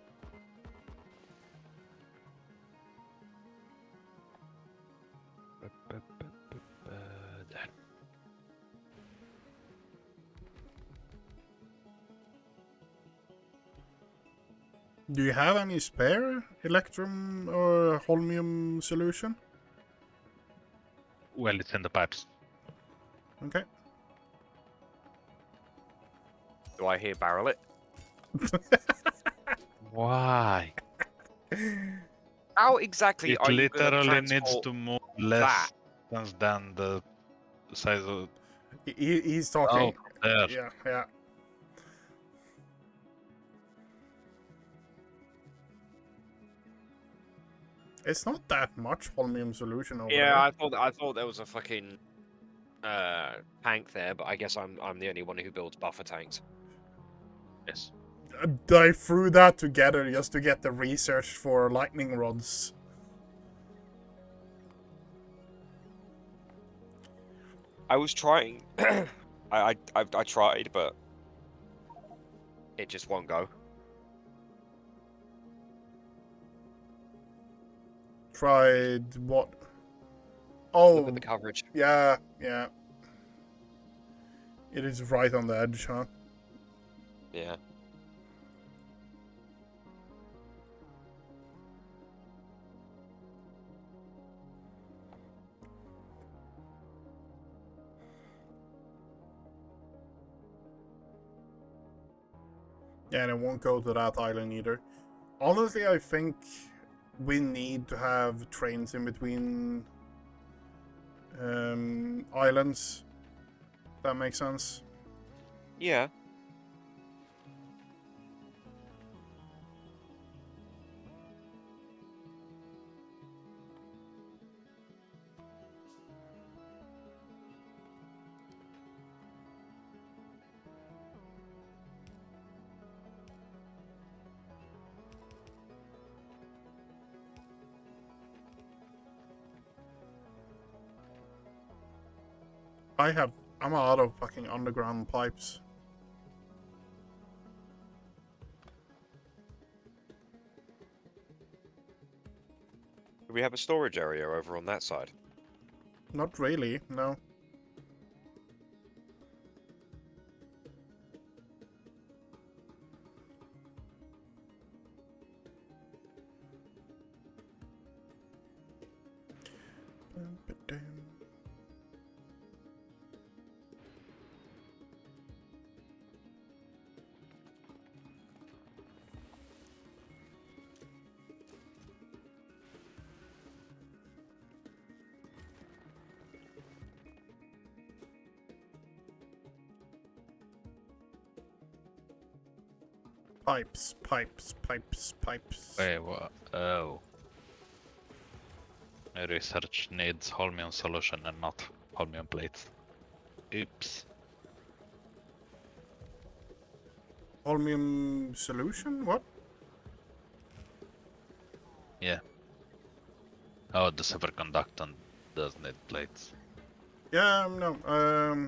There. Do you have any spare electrum or holmium solution? Well, it's in the pipes. Okay. Do I hear barrel it? Why? How exactly It are you going to literally needs transport to move that? less than the size of. He's talking. Oh, there. Yeah, yeah. It's not that much holmium solution over there. Yeah, I thought there was a fucking tank there, but I guess I'm the only one who builds buffer tanks. Yes. I threw that together just to get the research for lightning rods. I was trying. I tried, but it just won't go. Tried what? Oh, Look at the coverage. yeah, yeah. It is right on the edge, huh? Yeah. Yeah, and it won't go to that island either. Honestly, I think we need to have trains in between islands. That makes sense. Yeah. I'm out of fucking underground pipes. Do we have a storage area over on that side? Not really, no. Pipes, pipes, pipes, pipes. Wait, what? Oh. My research needs Holmium solution and not Holmium plates. Oops. Holmium solution? What? Yeah. Oh, the superconductant does need plates. Yeah, no.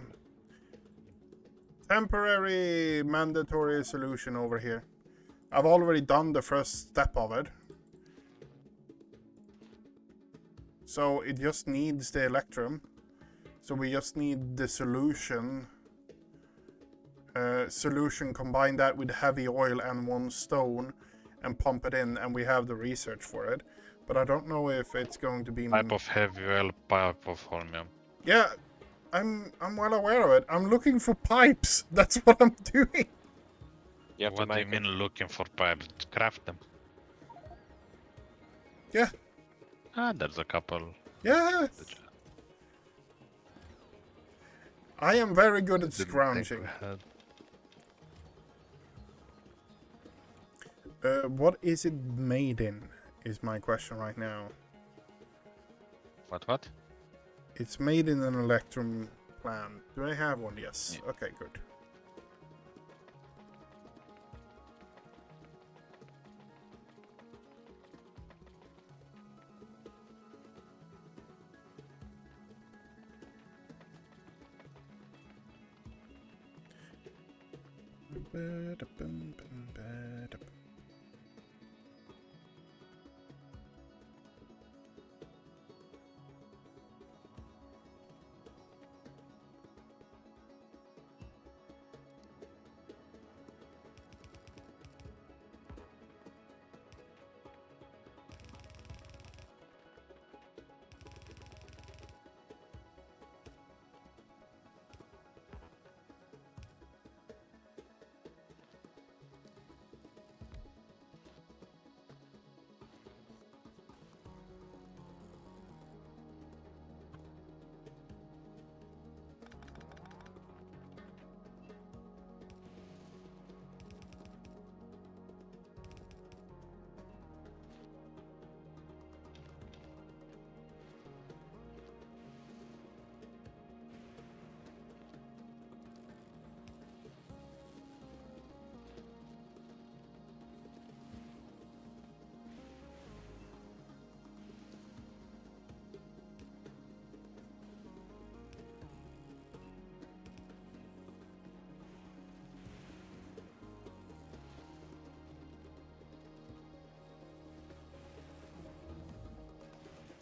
Temporary mandatory solution over here. I've already done the first step of it. So it just needs the electrum. So we just need the solution. Solution, combine that with heavy oil and 1 stone and pump it in, and we have the research for it. But I don't know if it's going to be... Pipe of heavy oil, pipe of Holmium. Yeah, I'm well aware of it. I'm looking for pipes. That's what I'm doing. You have What to do you make mean looking for pipes? Craft them. Yeah. Ah, there's a couple. Yeah. I am very good at Didn't think scrounging. we had. What is it made in? Is my question right now. What? It's made in an electrum plant. Do I have one? Yes. Yeah. Okay, good.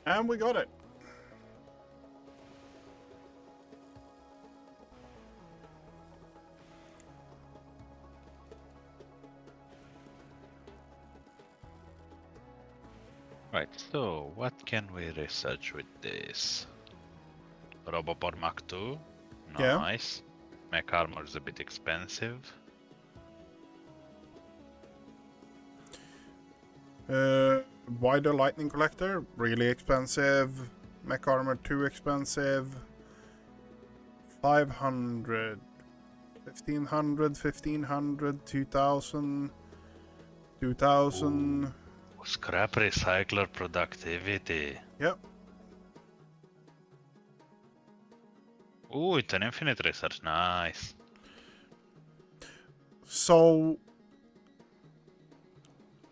And we got it. Right, so what can we research with this? Robopod Mach 2. Yeah. Nice. Mech armor is a bit expensive. Wider lightning collector, really expensive. Mech armor, too expensive. 500, 1500, 1500, 2000, 2000. Ooh. Scrap recycler productivity. Yep. Ooh, it's an infinite research. Nice. So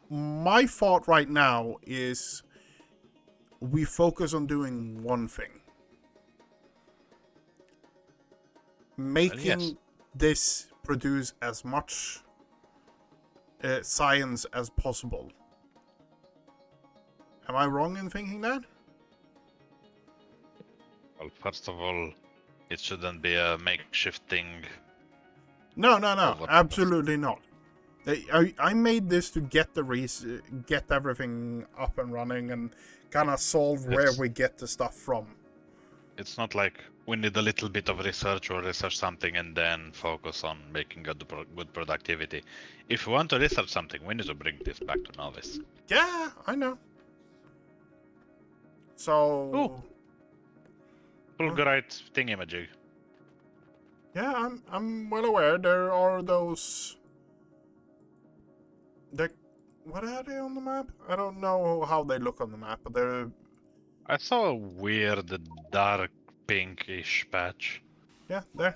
my thought right now is we focus on doing one thing. Making yes. this produce as much science as possible. Am I wrong in thinking that? Well, first of all, it shouldn't be a makeshift thing. No, Over- absolutely not. I made this to get get everything up and running and kind of solve where It's- we get the stuff from. It's not like we need a little bit of research or research something and then focus on making good productivity. If we want to research something, we need to bring this back to novice. Yeah, I know. So Ooh. Fulgurite thingamajig. yeah, I'm well aware there are those They're... What are they on the map? I don't know how they look on the map, but they're... I saw a weird dark pinkish patch. Yeah, there.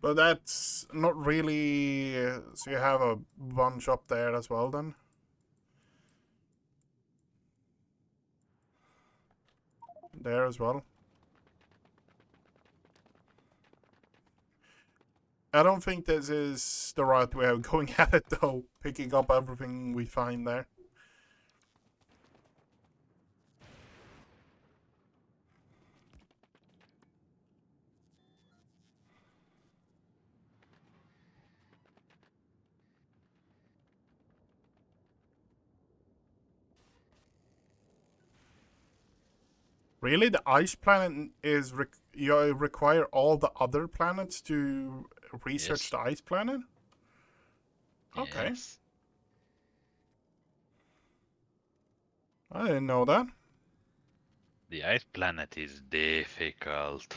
But that's not really... so you have a bunch up there as well, then? There as well. I don't think this is the right way of going at it, though. Picking up everything we find there. Really? The ice planet is... you require all the other planets to research Yes. the ice planet? Okay. Yes. I didn't know that. The ice planet is difficult.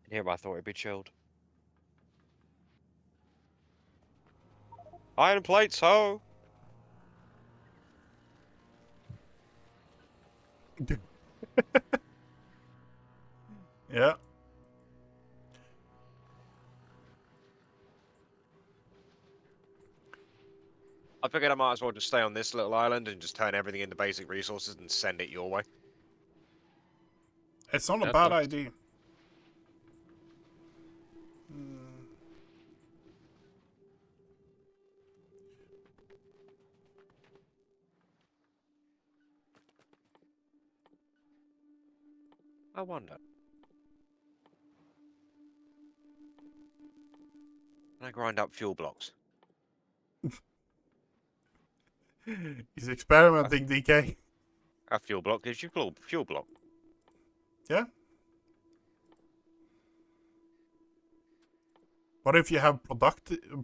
Here, I thought it'd be chilled. Iron plates, ho! Yeah. I figured I might as well just stay on this little island and just turn everything into basic resources and send it your way. It's not a That bad looks- idea. Hmm. I wonder. Can I grind up fuel blocks? He's experimenting, DK. A fuel block gives you fuel block. Yeah. What if you have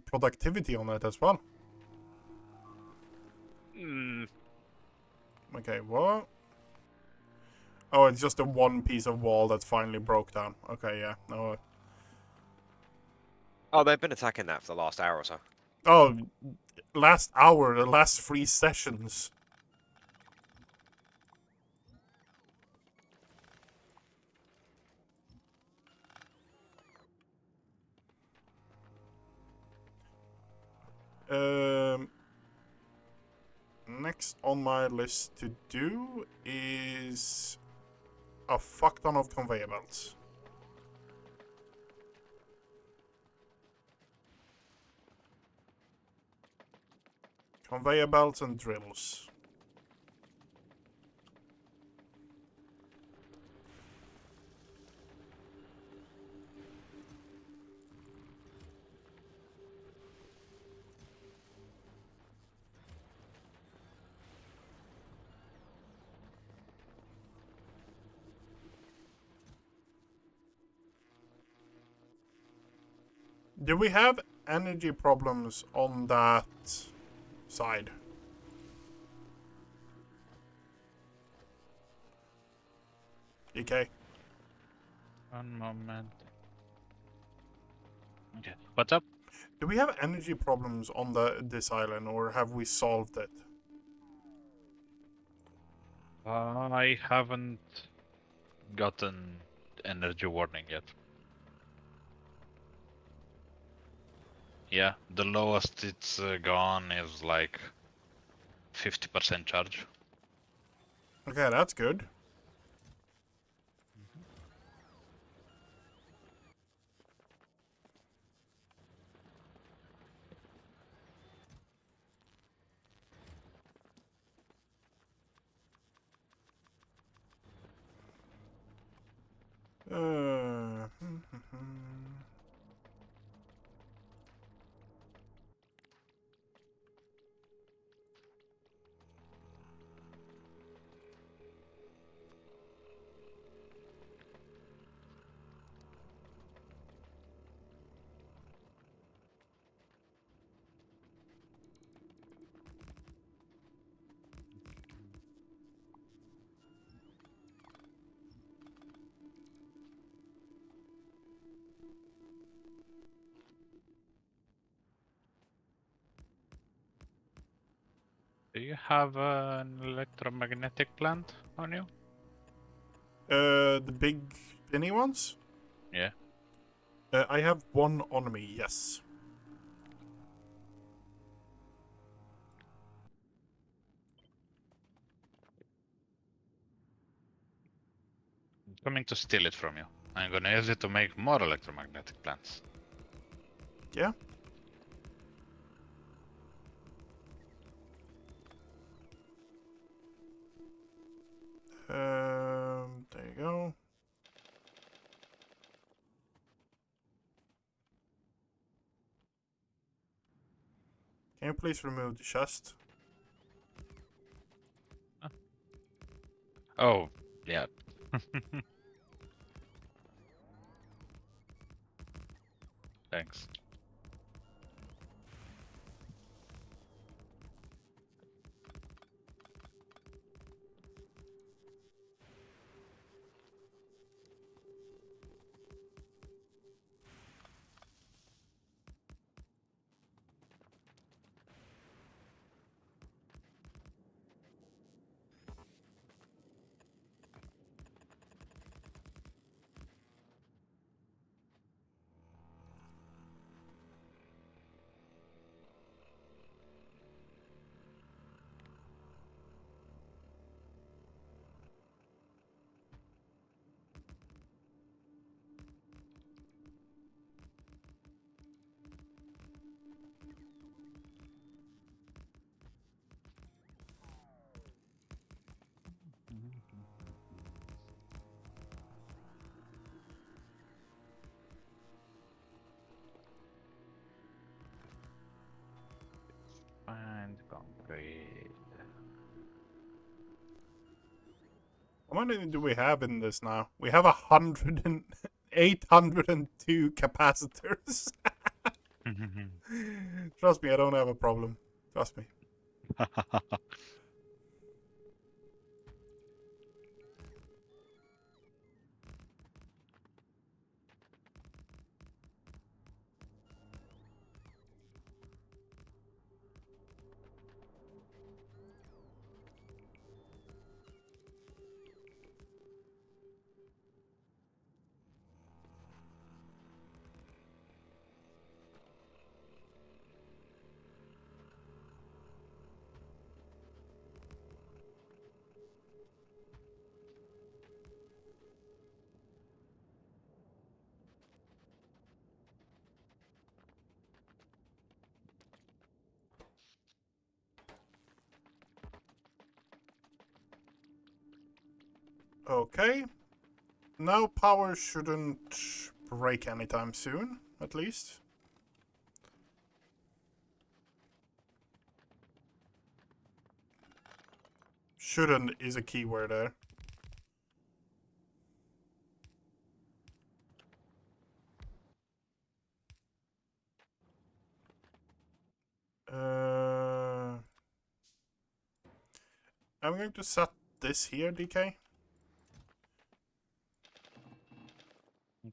productivity on it as well? Hmm. Okay, what? Oh, it's just the one piece of wall that finally broke down. Okay, yeah. No. Oh, they've been attacking that for the last hour or so. Oh, last hour, the last 3 sessions. Next on my list to do is a fuck ton of conveyor belts. Conveyor belts and drills. Do we have energy problems on that side? DK? One moment. Okay. What's up? Do we have energy problems on this island, or have we solved it? I haven't gotten energy warning yet. Yeah, the lowest it's gone is like 50% charge. Okay, that's good. Uh, Do you have an electromagnetic plant on you? The big spinny ones? Yeah. I have one on me, yes. I'm coming to steal it from you. I'm gonna use it to make more electromagnetic plants. Yeah. There you go. Can you please remove the chest? Oh, yeah. Thanks. Find concrete. How many do we have in this now? We have 802 capacitors. Trust me, I don't have a problem. Trust me. Okay. Now power shouldn't break anytime soon, at least. Shouldn't is a keyword there. I'm going to set this here, DK.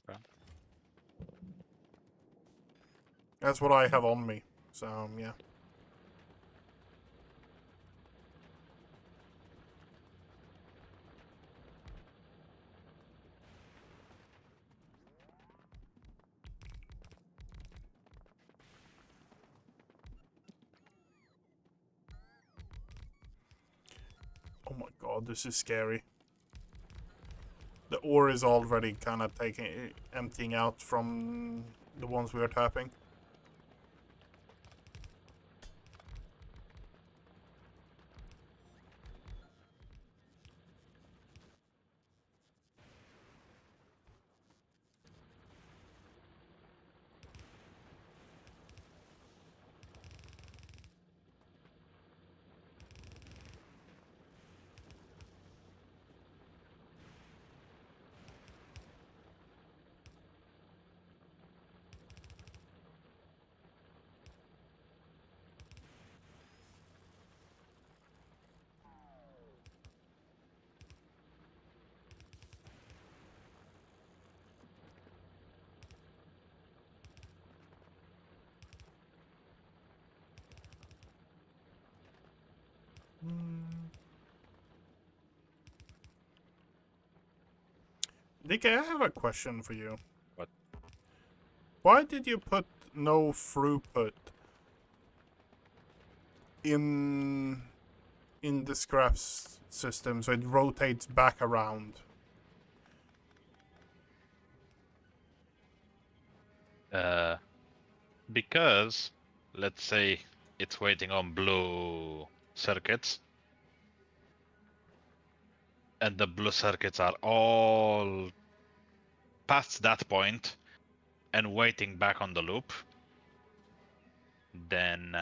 Okay. That's what I have on me. So, yeah. Oh my god, this is scary. The ore is already kind of emptying out from the ones we are tapping. Deekay, I have a question for you. What? Why did you put no throughput in the scraps system so it rotates back around? Because let's say it's waiting on blue circuits, and the blue circuits are all past that point and waiting back on the loop, then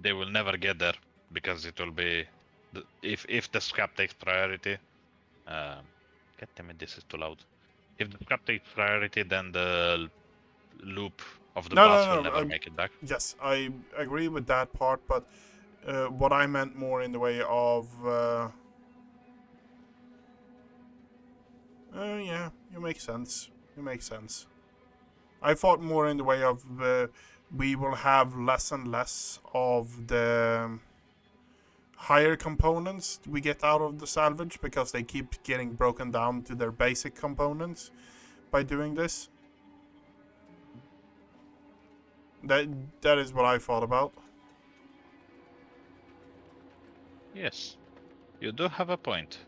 they will never get there because it will be if the scrap takes priority. God damn it, this is too loud. If the scrap takes priority, then the loop of the bus will never make it back. Yes, I agree with that part, but what I meant more in the way of... yeah, you make sense. You make sense. I thought more in the way of we will have less and less of the higher components we get out of the salvage because they keep getting broken down to their basic components by doing this. That is what I thought about. Yes, you do have a point,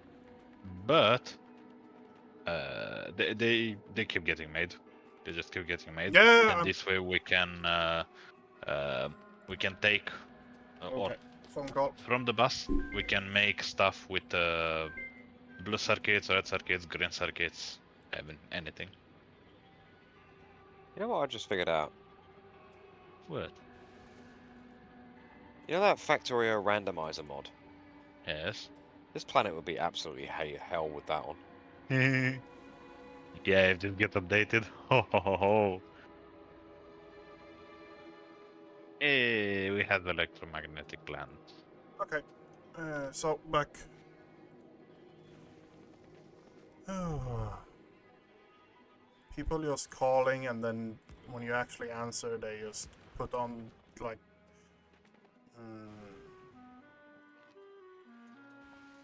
but they keep getting made. They just keep getting made. Yeah, and this way we can take or okay. Phone call. from the bus we can make stuff with blue circuits, red circuits, green circuits, even anything. You know what I just figured out? What? You know that Factorio randomizer mod? Yes. This planet would be absolutely hell with that one. Yeah, if this gets updated. Ho ho ho ho. Hey, we have electromagnetic lands. Okay. So back. People just calling, and then when you actually answer, they just put on like.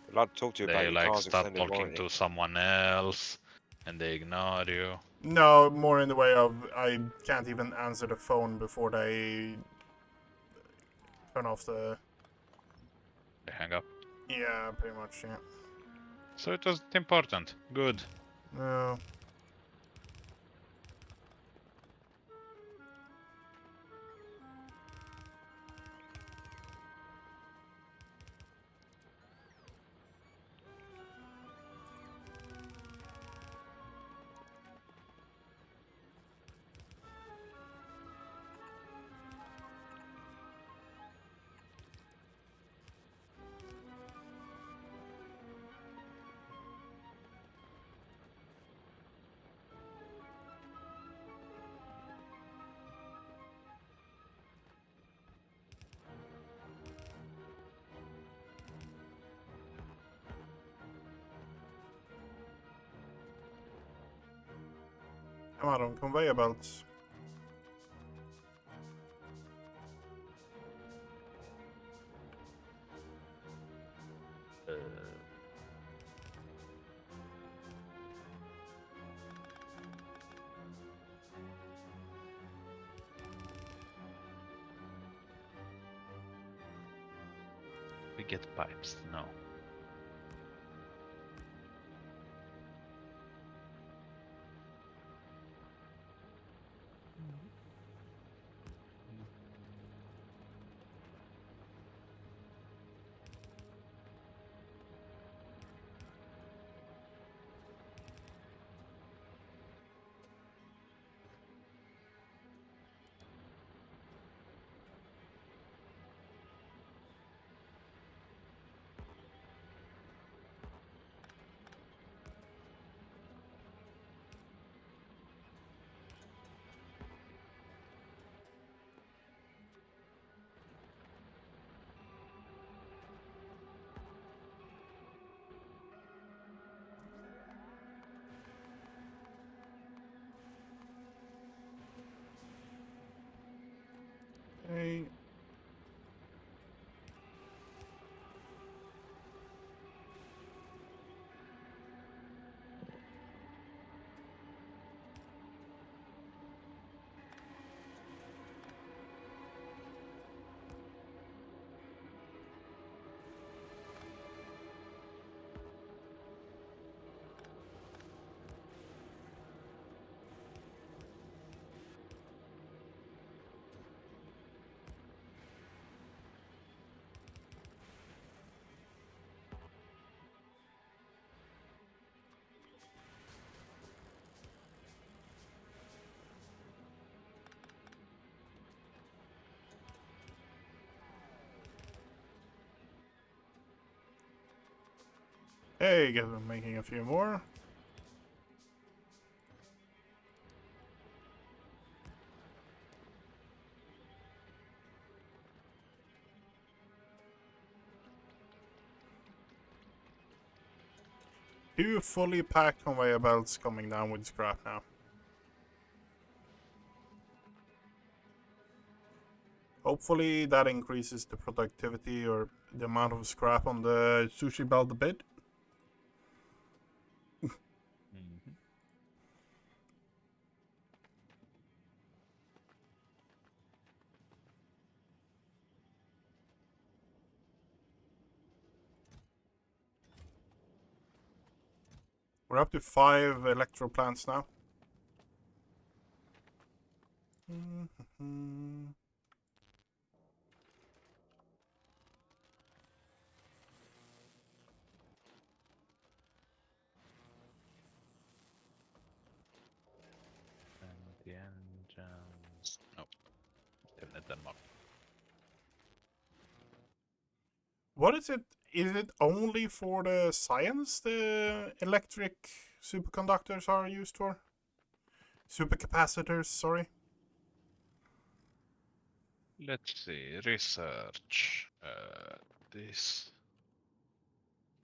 I'd like to talk to you about They your car's start extended talking warranty. to someone else, and they ignore you. No, more in the way of I can't even answer the phone before they turn off the. They hang up. Yeah, pretty much. Yeah. So it was important. Good. No. I'm out on conveyor belts. We get pipes. No. Hey, guess I'm making a few more. Two fully packed conveyor belts coming down with scrap now. Hopefully that increases the productivity or the amount of scrap on the sushi belt a bit. Mhm. We're up to 5 electro plants now. And the engines. No, still need Denmark. What is it? Is it only for the science the electric superconductors are used for? Supercapacitors, sorry. Let's see. Research. This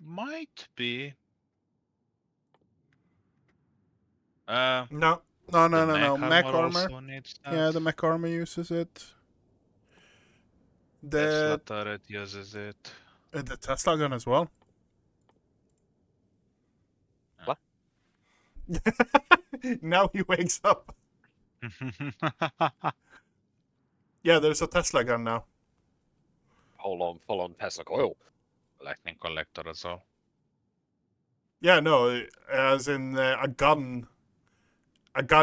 might be. No, The mech Mech armor armor. also needs that. Yeah, the mech armor uses it. Tesla The turret uses it. the Tesla gun as well. What? Now he wakes up. Yeah, there's a Tesla gun now. Hold on, full on Tesla coil. Lightning collector as well. Yeah, no, as in a gun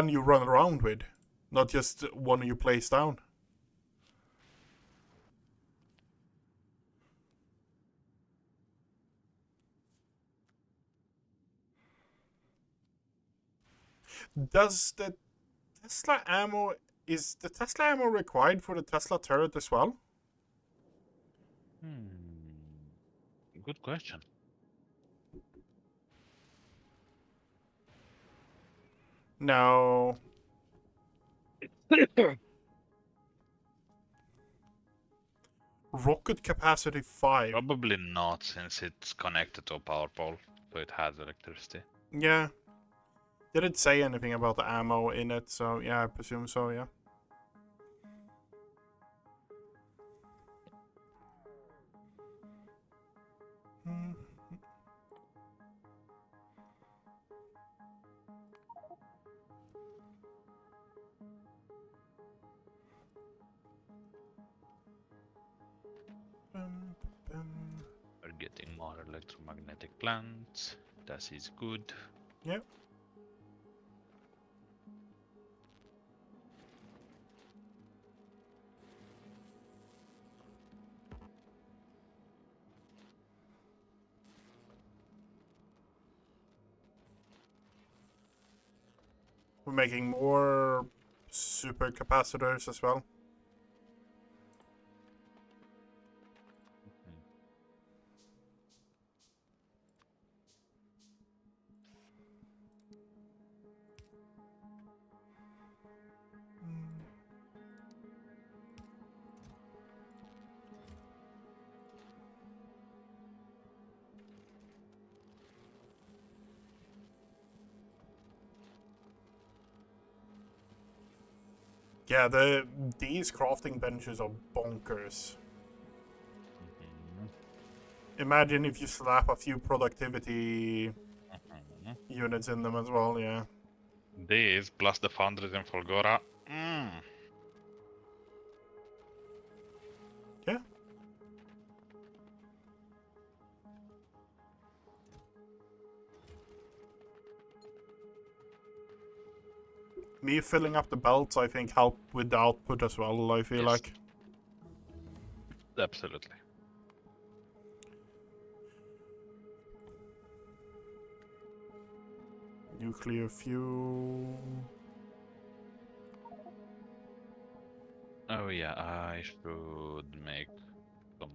you run around with, not just one you place down. Does the Tesla ammo is the Tesla ammo required for the Tesla turret as well? Good question. No. Rocket capacity 5. Probably not, since it's connected to a power pole, so it has electricity. Yeah. Didn't say anything about the ammo in it, so yeah, I presume so, yeah. We're getting more electromagnetic plants. That is good. Yep. We're making more super capacitors as well. Yeah, these crafting benches are bonkers. Imagine if you slap a few productivity units in them as well, yeah. These plus the foundries in Folgora. Yeah. Me filling up the belts, I think, helped with the output as well, I feel Yes. like. Absolutely. Nuclear fuel. Oh yeah, I should make some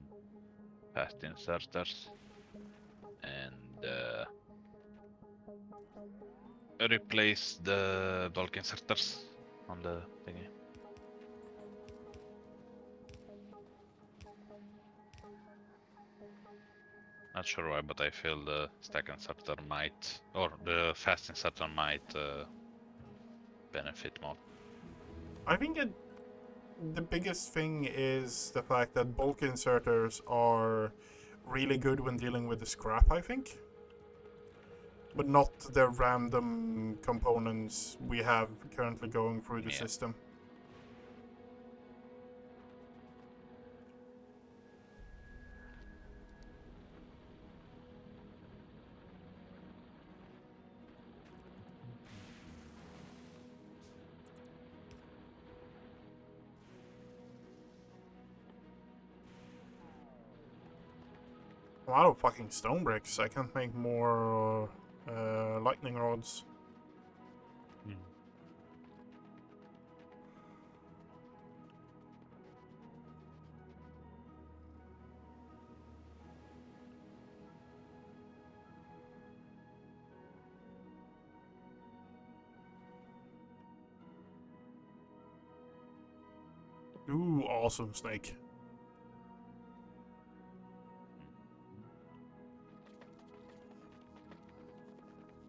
fast inserters and replace the bulk inserters on the thingy. Not sure why, but I feel the stack inserter might, or the fast inserter might benefit more. I think the biggest thing is the fact that bulk inserters are really good when dealing with the scrap, I think. But not the random components we have currently going through the system. I'm out of fucking stone bricks. I can't make more lightning rods. Ooh, awesome snake.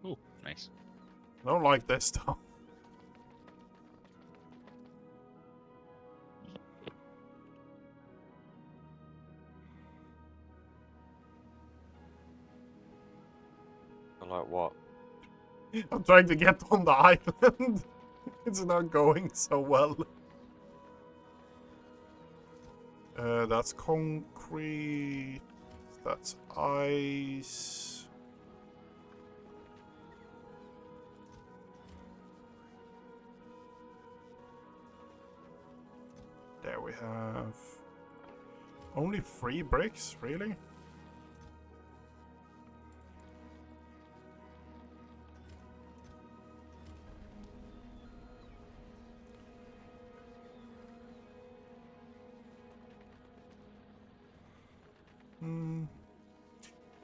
Ooh, nice. I don't like this though. Like what? I'm trying to get on the island. It's not going so well. That's concrete. That's ice. There we have only 3 bricks, really?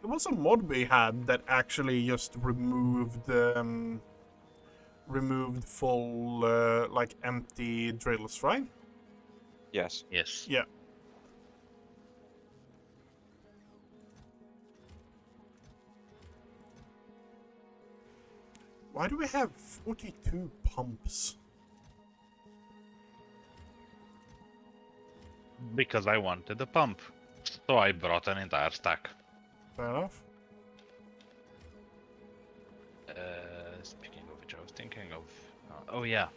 There was a mod we had that actually just removed full like empty drills, right? Yes. Yes. Yeah. Why do we have 42 pumps? Because I wanted a pump, so I brought an entire stack. Fair enough. Speaking of which, I was thinking of. Oh yeah,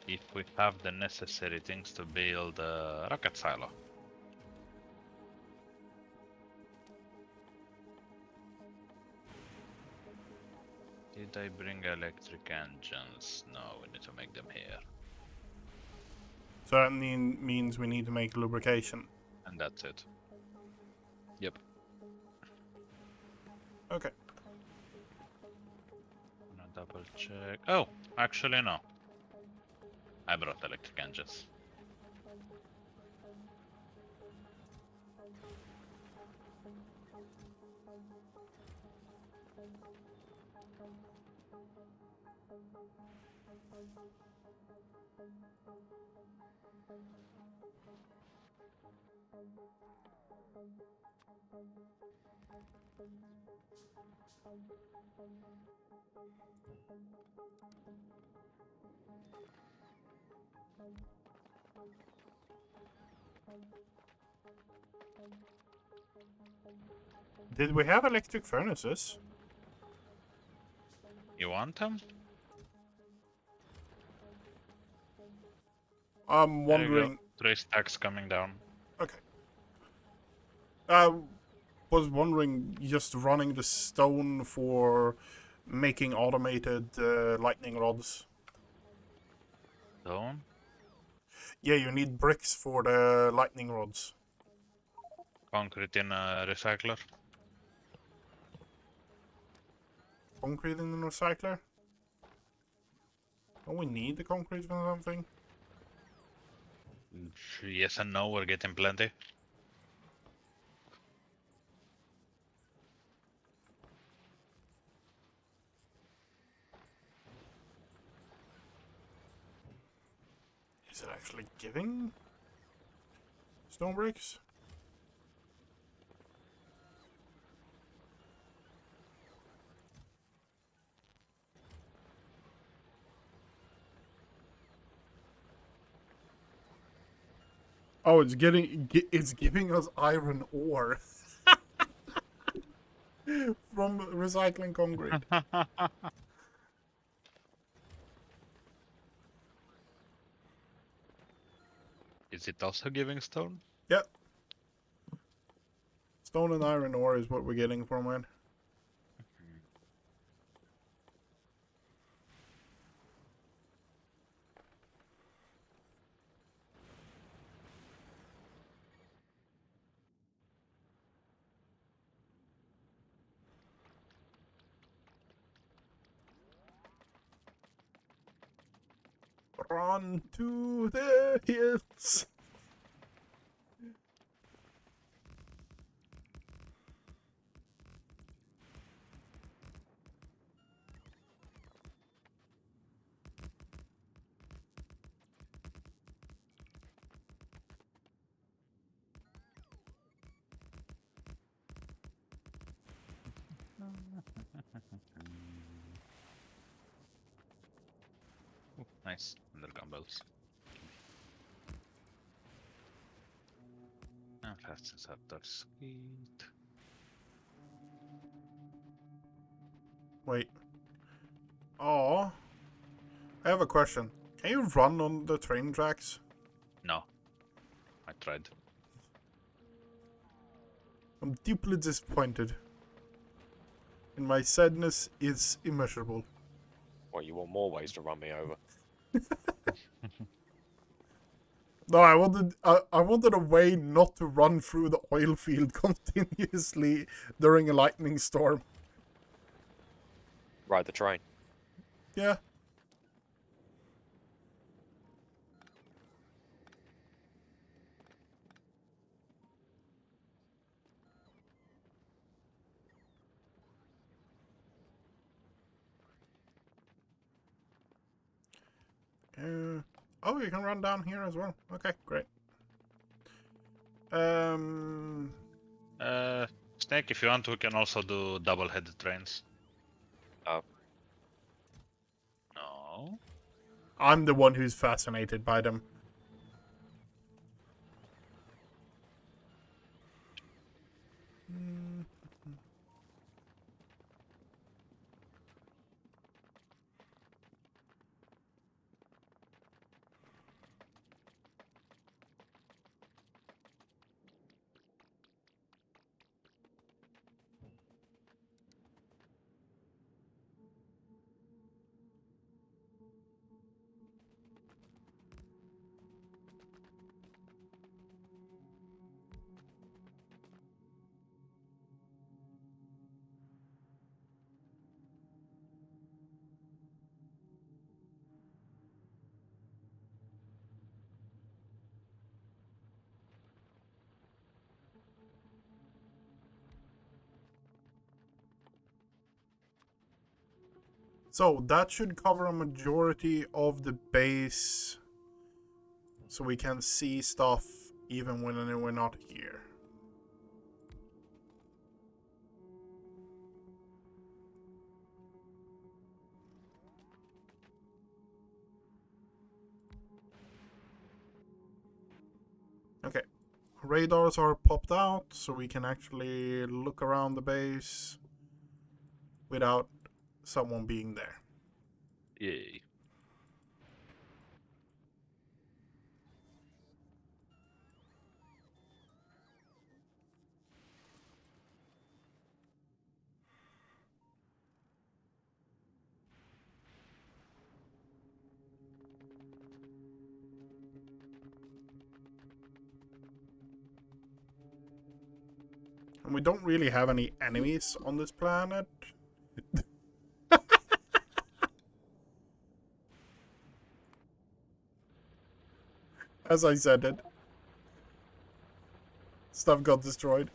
if we have the necessary things to build a rocket silo. Did I bring electric engines? No, we need to make them here. So that means we need to make lubrication. And that's it. Yep. Okay. Gonna double check. Oh, actually no. I brought electric engines. Did we have electric furnaces? You want them? I'm There you go. wondering. 3 stacks coming down. Okay. I was wondering, just running the stone for making automated lightning rods. Stone. Yeah, you need bricks for the lightning rods. Concrete in a recycler. Concrete in the recycler? Don't we need the concrete for something? Yes and no, we're getting plenty. Is it actually giving stone bricks? Oh, it's giving us iron ore from recycling concrete. Is it also giving stone? Yep. Stone and iron ore is what we're getting from it. Run to the hills. Nice. Underground bells. And fast up, that's sweet. Wait. Oh. I have a question. Can you run on the train tracks? No. I tried. I'm deeply disappointed. And my sadness is immeasurable. Well, you want more ways to run me over? No, I wanted a way not to run through the oil field continuously during a lightning storm. Ride the train. Yeah. Oh, you can run down here as well. Okay, great. Snake, if you want, we can also do double-headed trains. Oh. No. I'm the one who's fascinated by them. So that should cover a majority of the base, so we can see stuff even when we're not here. Okay, radars are popped out, so we can actually look around the base without someone being there. Yay. And we don't really have any enemies on this planet. As I said it. Stuff got destroyed.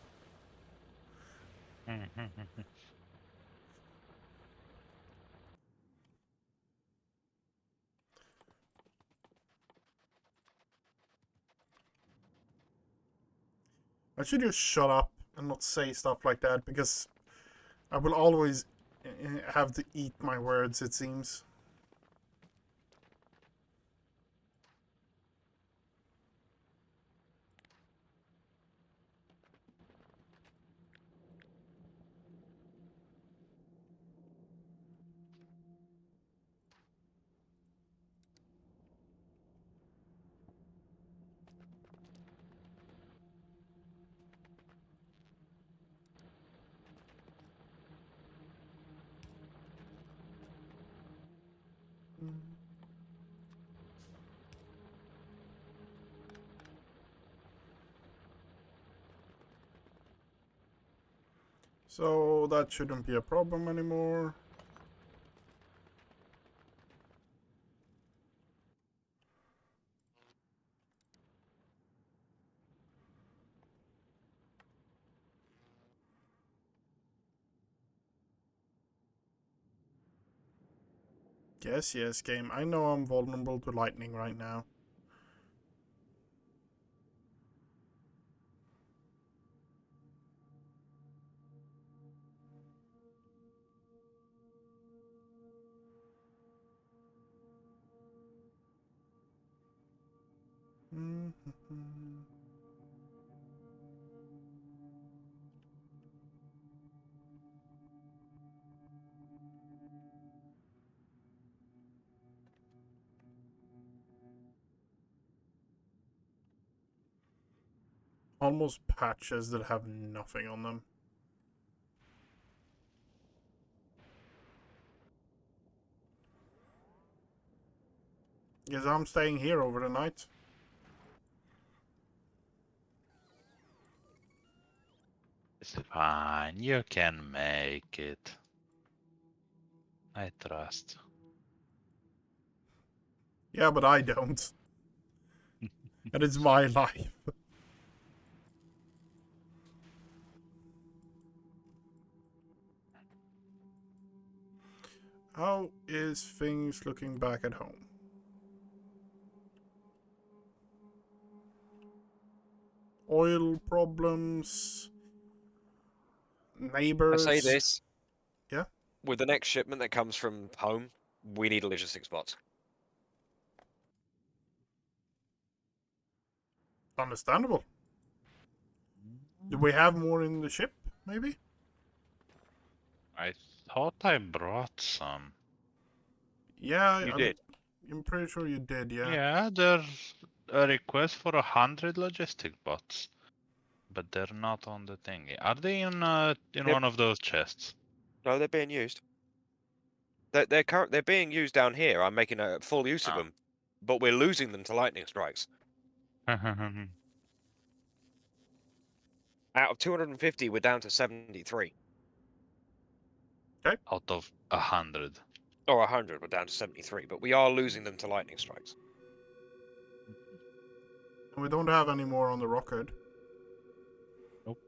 I should just shut up and not say stuff like that, because I will always have to eat my words, it seems. So that shouldn't be a problem anymore. Yes, yes, game. I know I'm vulnerable to lightning right now. Almost patches that have nothing on them. Yes, I'm staying here over the night. It's fine. You can make it. I trust. Yeah, but I don't. And it's my life. How is things looking back at home? Oil problems, I neighbors. say this. Yeah. With the next shipment that comes from home, we need a logistics box. Understandable. Do we have more in the ship, maybe? I thought I brought some. Yeah, You did. I'm pretty sure you did, yeah. Yeah, there's a request for 100 logistic bots, but they're not on the thingy. Are they in Yep. one of those chests? No, they're being used. They're being used down here. I'm making a full use of Ah. them, but we're losing them to lightning strikes. Out of 250, we're down to 73. Out of 100. Or 100, we're down to 73. But we are losing them to lightning strikes. And we don't have any more on the rocket. Nope.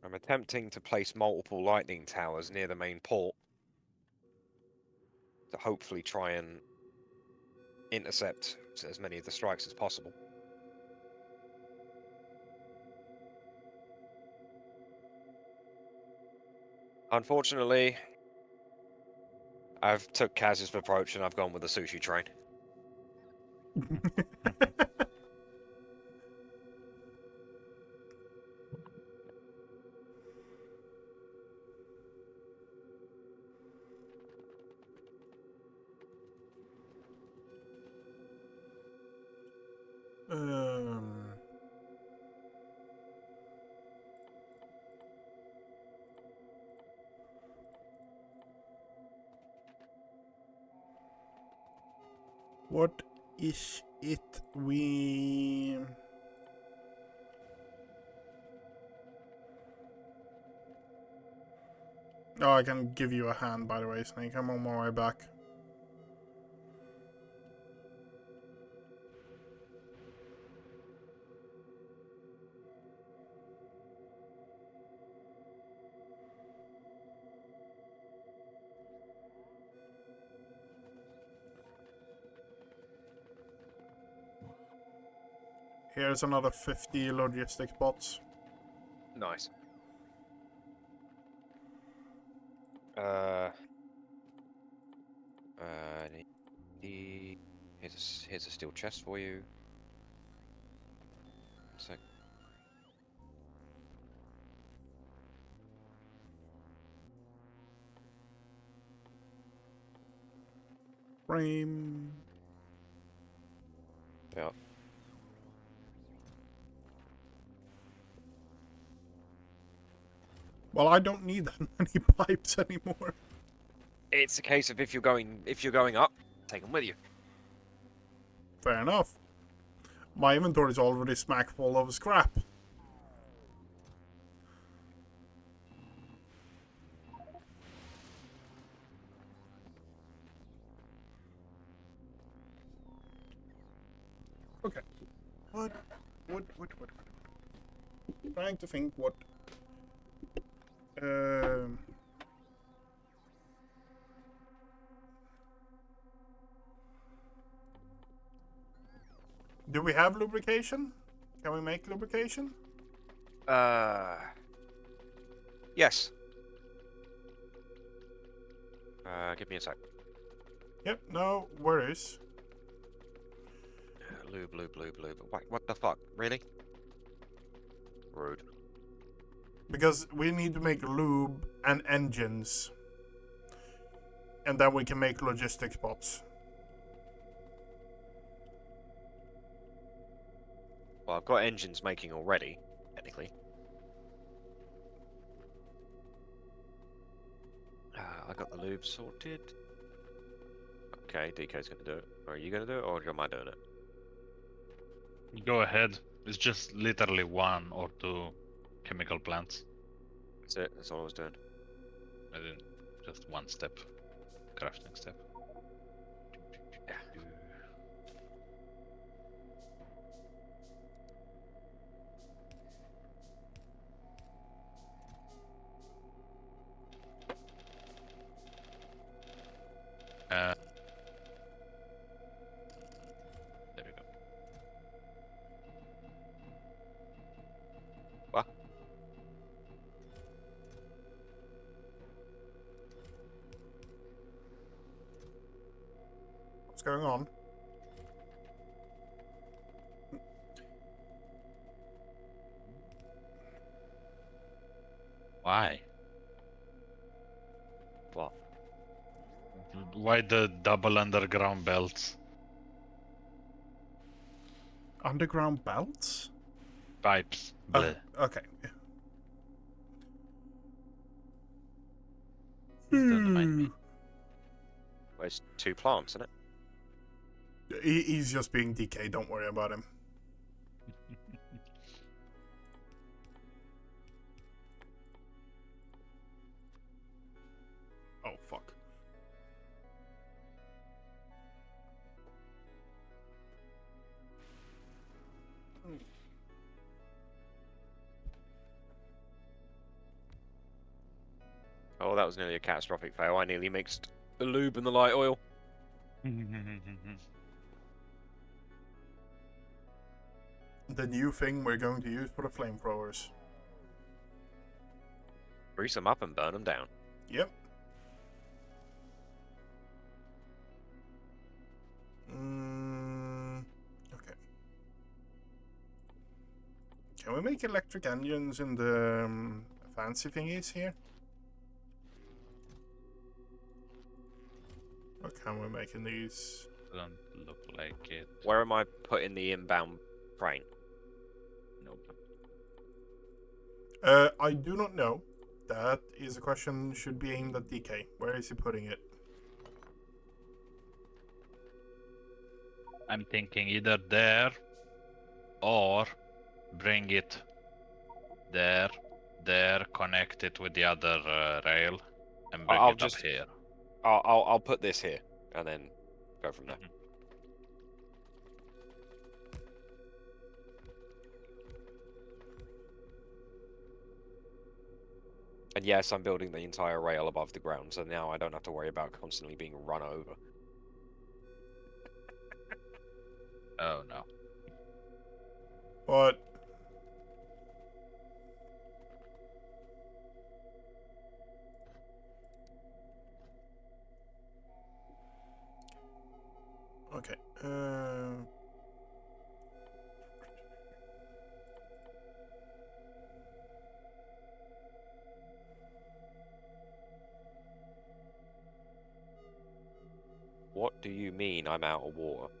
I'm attempting to place multiple lightning towers near the main port to hopefully try and intercept as many of the strikes as possible. Unfortunately, I've took Kaz's approach and I've gone with the sushi train. um... What is it we... Oh, I can give you a hand, by the way, Snake. I'm on my way back. Here's another 50 logistic bots. Nice. Here's a steel chest for you. Sec. Frame. Yeah. Well, I don't need that many pipes anymore. It's a case of if you're going up, take them with you. Fair enough. My inventory is already smack full of scrap. Okay. What? Trying to think what. Do we have lubrication? Can we make lubrication? Yes. Give me a sec. Yep, no worries. Lube. What the fuck? Really? Rude. Because we need to make lube and engines. And then we can make logistics bots. Well, I've got engines making already, technically. I got the lube sorted. Okay, DK's gonna do it. Are you gonna do it, or am I doing it? Go ahead. It's just literally 1 or 2 chemical plants. That's it. That's all I was doing. I didn't. Just 1 step. Crafting step. Yeah. There we go. What? What's going on? Why? What? Why the double underground belts? Underground belts? Pipes. Oh, Bleh. okay. Don't mind me. Well, it's 2 plants, isn't it? He's just being DK, don't worry about him. Oh, fuck. Oh, that was nearly a catastrophic fail. I nearly mixed the lube and the light oil. The new thing we're going to use for the flamethrowers. Grease them up and burn them down. Yep. Okay. Can we make electric engines in the fancy thingies here? Or can we make in these? Don't look like it. Where am I putting the inbound train? Nope. I do not know. That is a question should be aimed at DK. Where is he putting it? I'm thinking either there or bring it there, connect it with the other rail, and bring I'll it just- up here. I'll put this here and then go from there. And yes, I'm building the entire rail above the ground, so now I don't have to worry about constantly being run over. Oh no. What? Okay. What do you mean I'm out of water?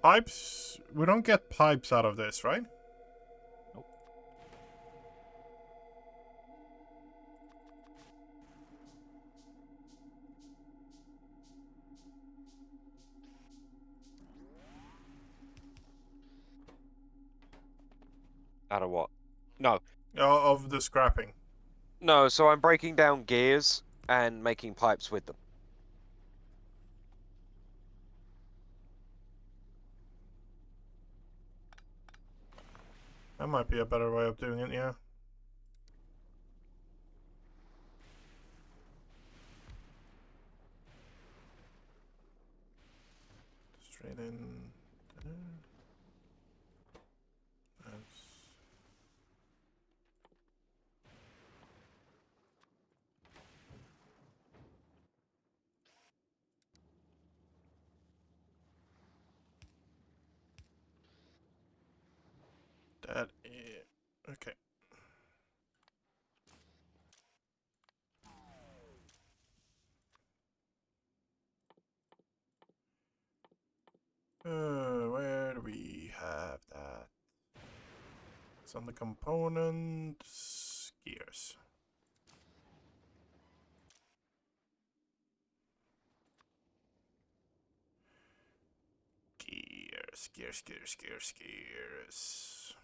Pipes? We don't get pipes out of this, right? Nope. Out of what? No. Of the scrapping. No, so I'm breaking down gears and making pipes with them. That might be a better way of doing it, yeah. Straight in. There. That's... That is... Okay. Where do we have that? It's on the components. Gears. Gears.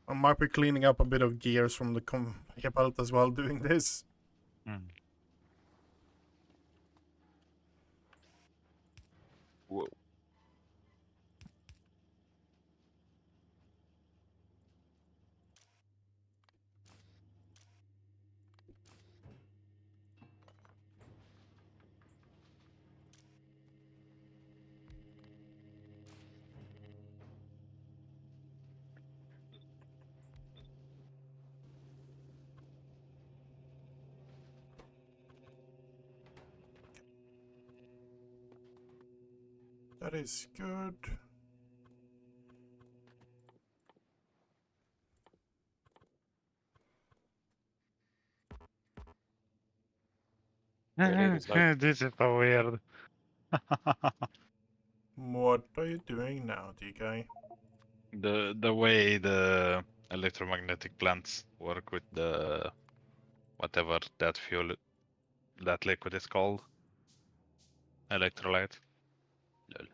I might be cleaning up a bit of gears from the conveyor belt as well doing this. Mm. Whoa. That is good. Really? There's no. This is so weird. What are you doing now, Deekay? The way the electromagnetic plants work with the whatever that fuel, that liquid is called, electrolyte. Lol.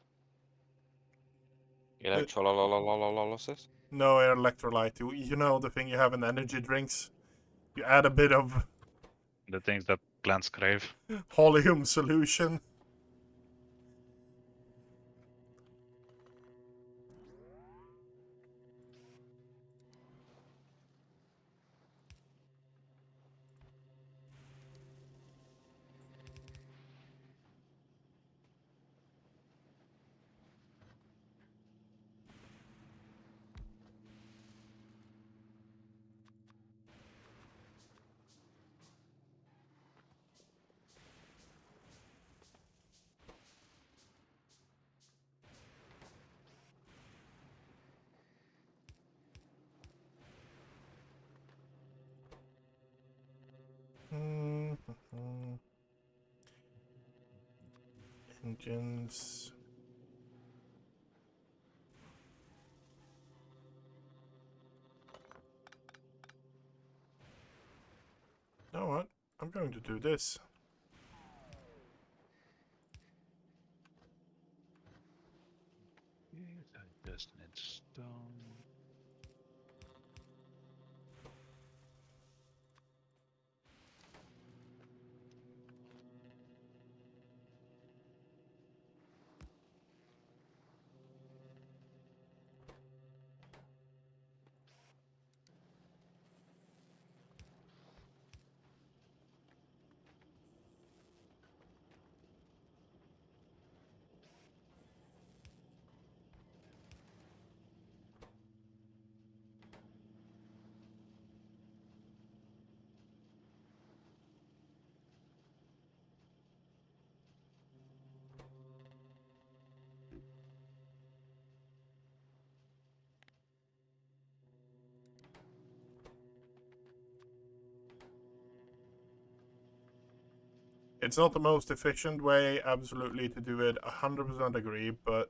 Electrolysis? No electrolyte. You know the thing you have in energy drinks? You add a bit of The things that plants crave. helium solution. Engines. You know what? I'm going to do this. I just need stone. It's not the most efficient way, absolutely, to do it. 100% agree. But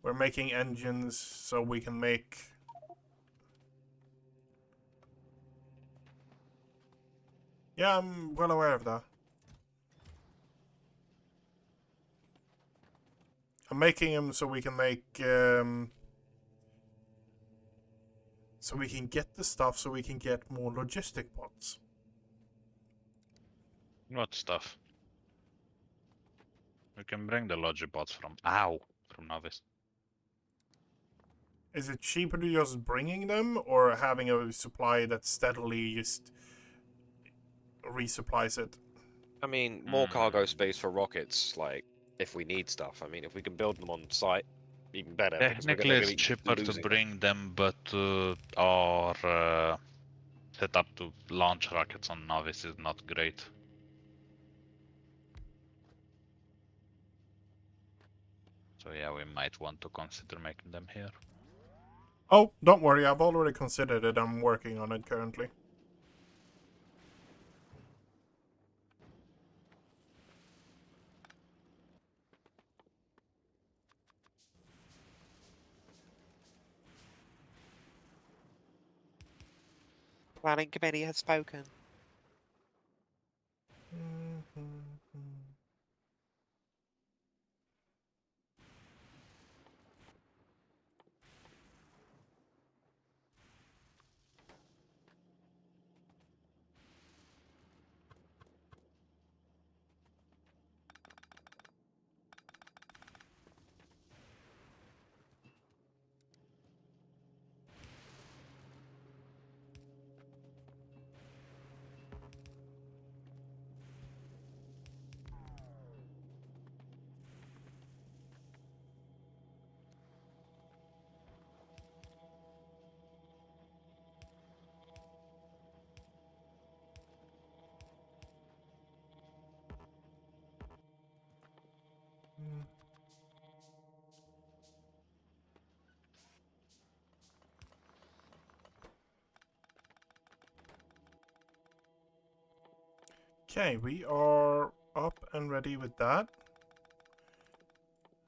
we're making engines so we can make. Yeah, I'm well aware of that. I'm making them so we can make. So we can get the stuff, so we can get more logistic pods. What stuff? We can bring the logipods from Novice. Is it cheaper to just bringing them, or having a supply that steadily just resupplies it? I mean, more cargo space for rockets, like, if we need stuff. I mean, if we can build them on site, even better, because we're Technically, going to it's be cheaper to losing them. bring them, but our setup to launch rockets on Novice is not great. So yeah, we might want to consider making them here. Oh, don't worry, I've already considered it. I'm working on it currently. Planning committee has spoken. Okay, we are up and ready with that.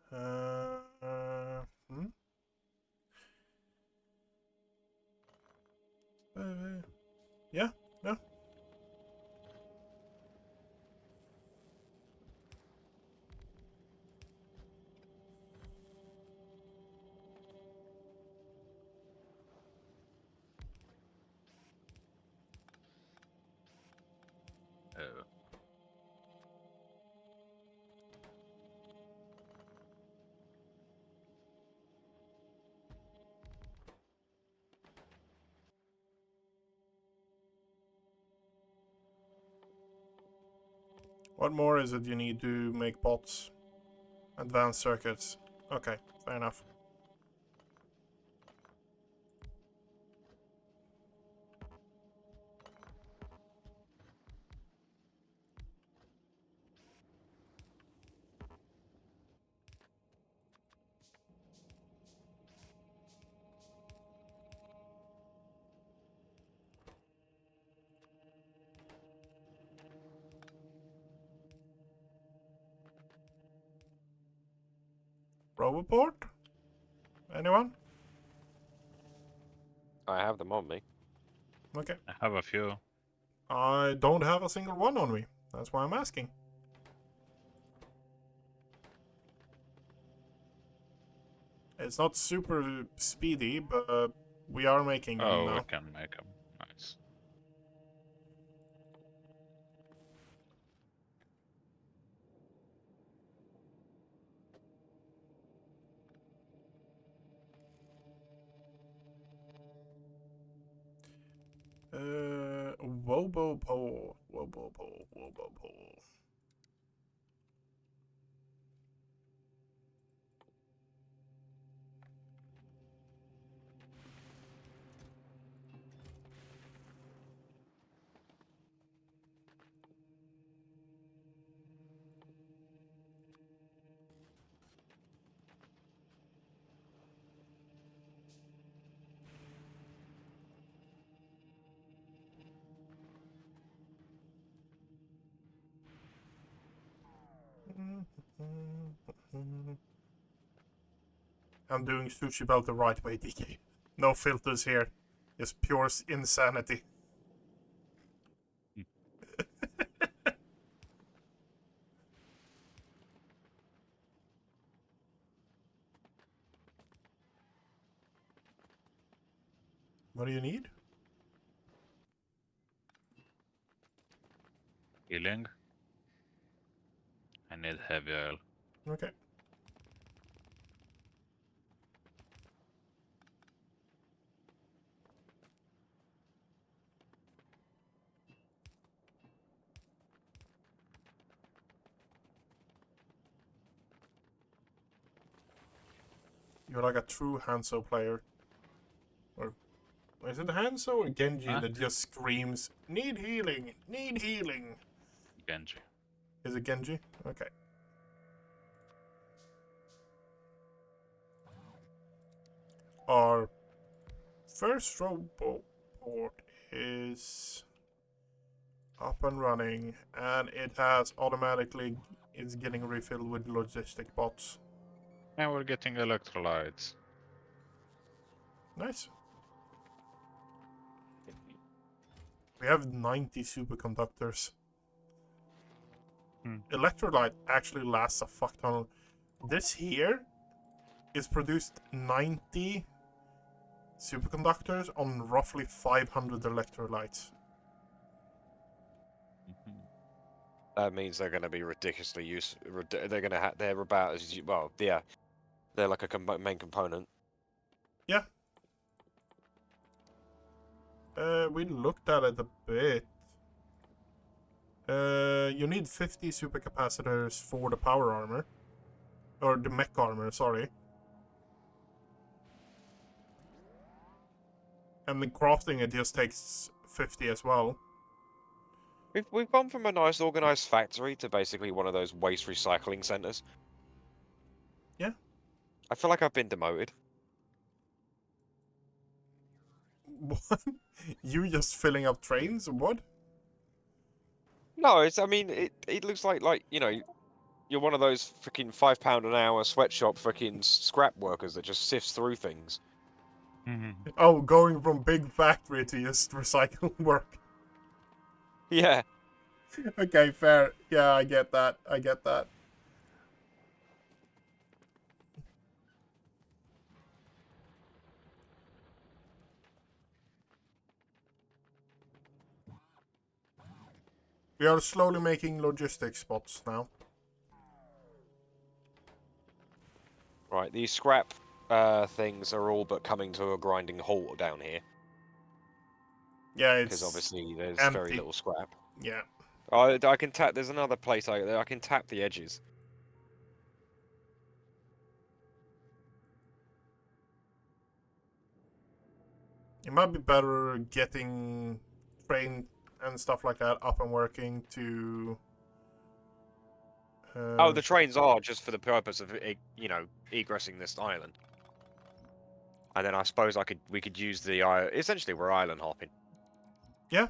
Hmm? Yeah, yeah. What more is it you need to make bots? Advanced circuits. Okay, fair enough. Roboport? Anyone? I have them on me. Okay. I have a few. I don't have a single one on me. That's why I'm asking. It's not super speedy, but we are making them Oh, we now. can make them. Nice. Wobopo. Wobopo. Wobopo. I'm doing sushi belt the right way, DK. No filters here. Just pure insanity. What do you need? Healing. I need heavy oil. Okay. You're like a true Hanzo player. Or is it Hanzo or Genji Huh? that just screams, "Need healing! Need healing!" Genji. Is it Genji? Okay. Our first robot port is up and running, and it has automatically is getting refilled with logistic bots. And we're getting electrolytes. Nice. We have 90 superconductors. Electrolyte actually lasts a fuck ton. This here is produced 90 superconductors on roughly 500 electrolytes. That means they're going to be ridiculously useful. They're going to they're about as well. Yeah, they're like a main component. Yeah. We looked at it a bit. You need 50 supercapacitors for the power armor. Or the mech armor, sorry. And then crafting it just takes 50 as well. We've gone from a nice organized factory to basically one of those waste recycling centers. Yeah. I feel like I've been demoted. What? You just filling up trains? What? No, I mean, it looks like you know, you're one of those freaking £5 an hour sweatshop freaking scrap workers that just sifts through things. Oh, going from big factory to just recycle work. Yeah. Okay, fair. Yeah, I get that. I get that. We are slowly making logistics spots now. Right, these scrap things are all but coming to a grinding halt down here. Yeah, it's because obviously there's empty. very little scrap. Yeah. I can tap. There's another place I can tap the edges. It might be better getting train and stuff like that up and working to... Oh, the trains are just for the purpose of, you know, egressing this island. And then I suppose we could use the essentially we're island hopping. Yeah.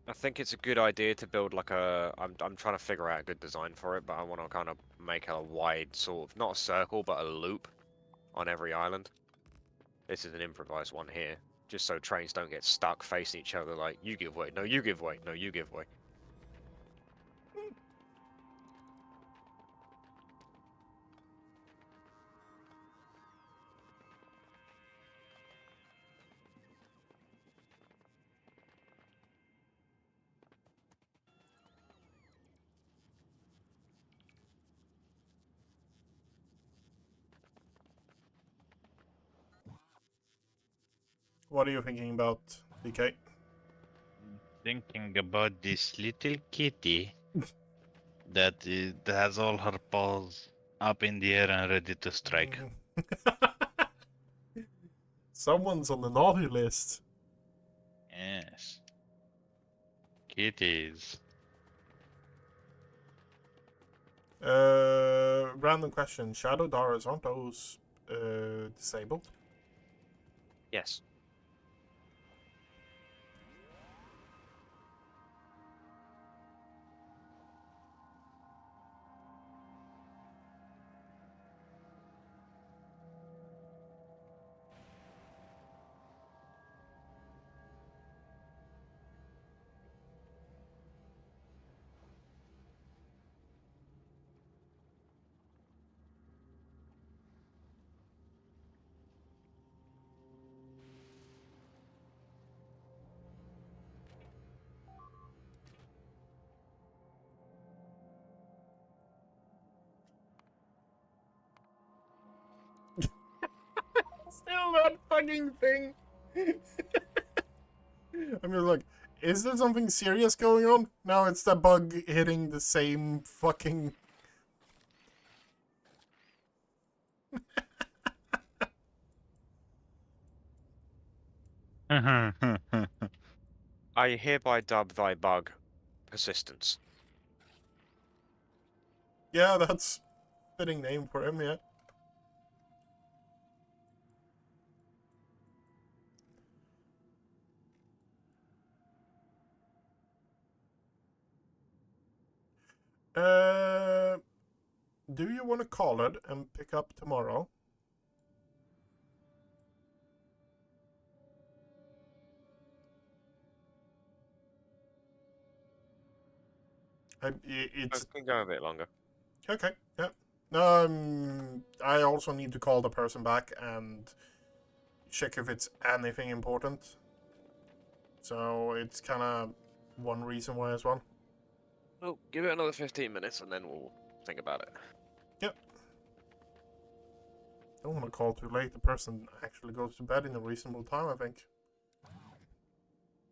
I think it's a good idea to build like a. I'm trying to figure out a good design for it, but I want to kind of make a wide sort of, not a circle, but a loop on every island. This is an improvised one here, just so trains don't get stuck facing each other like, you give way, no you give way, no you give way. What are you thinking about, DK? Thinking about this little kitty that has all her paws up in the air and ready to strike. Someone's on the naughty list. Yes. Kitties. Random question. Shadow Daras, aren't those disabled? Yes. Still that fucking thing. I'm just like, is there something serious going on? No, it's the bug hitting the same fucking. I hereby dub thy bug persistence. Yeah, that's fitting name for him, yeah. Do you want to call it and pick up tomorrow? It's It can go a bit longer. okay. Yeah. I also need to call the person back and check if it's anything important. So it's kind of one reason why as well. Well, give it another 15 minutes and then we'll think about it. Yep. Don't want to call too late. The person actually goes to bed in a reasonable time, I think.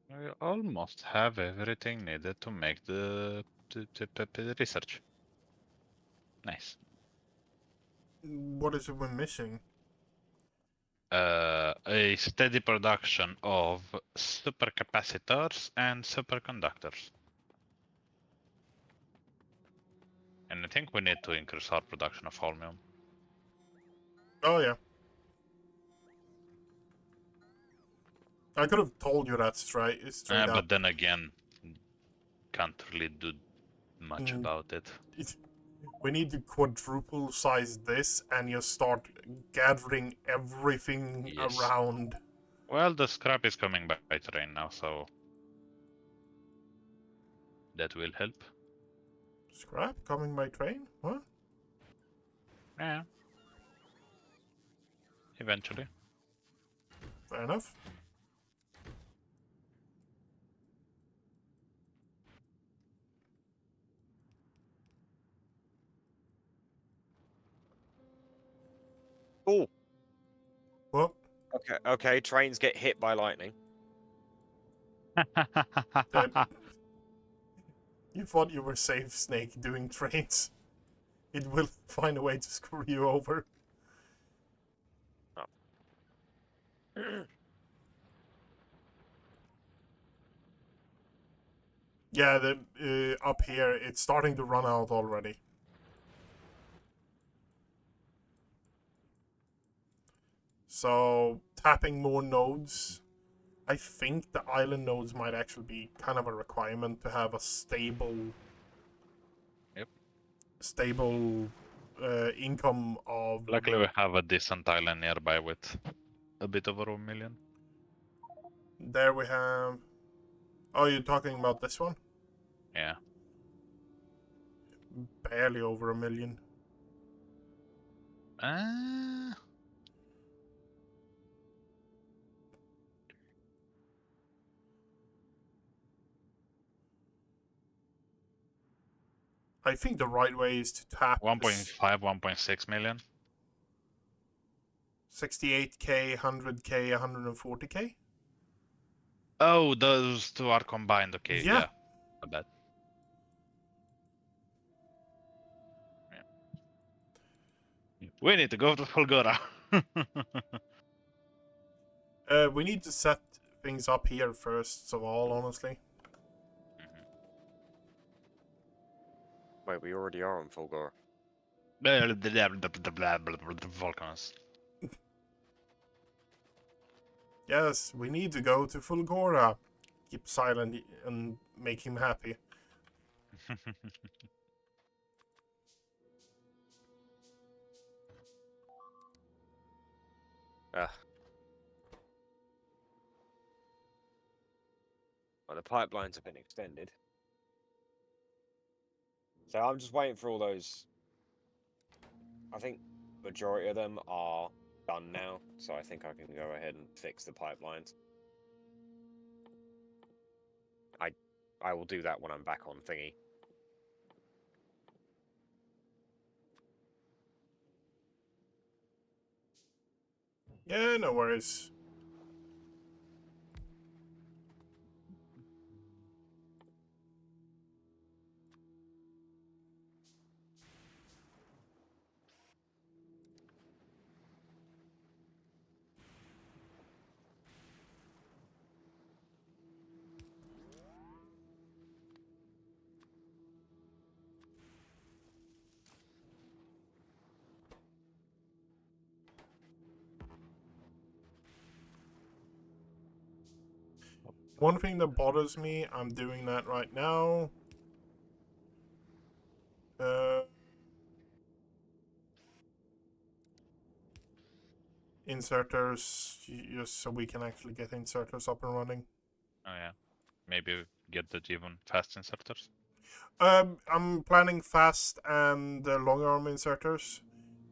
We almost have everything needed to make the research. Nice. What is it we're missing? A steady production of supercapacitors and superconductors. And I think we need to increase our production of holmium. Oh, yeah. I could have told you that straight up. But then again, can't really do much Mm. about it. We need to quadruple size this and just start gathering everything Yes. around. Well, the scrap is coming by train now, so that will help. Scrap coming by train? What? Yeah. Eventually. Fair enough. Oh, What? okay. Trains get hit by lightning. You thought you were safe, Snake, doing trains. It will find a way to screw you over. Yeah, the up here, it's starting to run out already. So, tapping more nodes. I think the island nodes might actually be kind of a requirement to have a stable... Yep. Stable income of... Luckily, we have a decent island nearby with a bit over 1 million. There we have... Oh, you're talking about this one? Yeah. Barely over 1 million. I think the right way is to tap 1.5, 1.6 million. 68k, 100k, 140k. Oh, those two are combined. Okay, Yeah. My bad. Yeah. We need to go to Fulgora. We need to set things up here first of all, honestly. Wait, we already are on Fulgor. Volcans. Yes, we need to go to Fulgora. Keep silent and make him happy. Well, the pipelines have been extended. So I'm just waiting for all those. I think majority of them are done now, so I think I can go ahead and fix the pipelines. I will do that when I'm back on thingy. Yeah, no worries. One thing that bothers me, I'm doing that right now. Inserters, just so we can actually get inserters up and running. Oh yeah. Maybe get the even fast inserters. I'm planning fast and long arm inserters.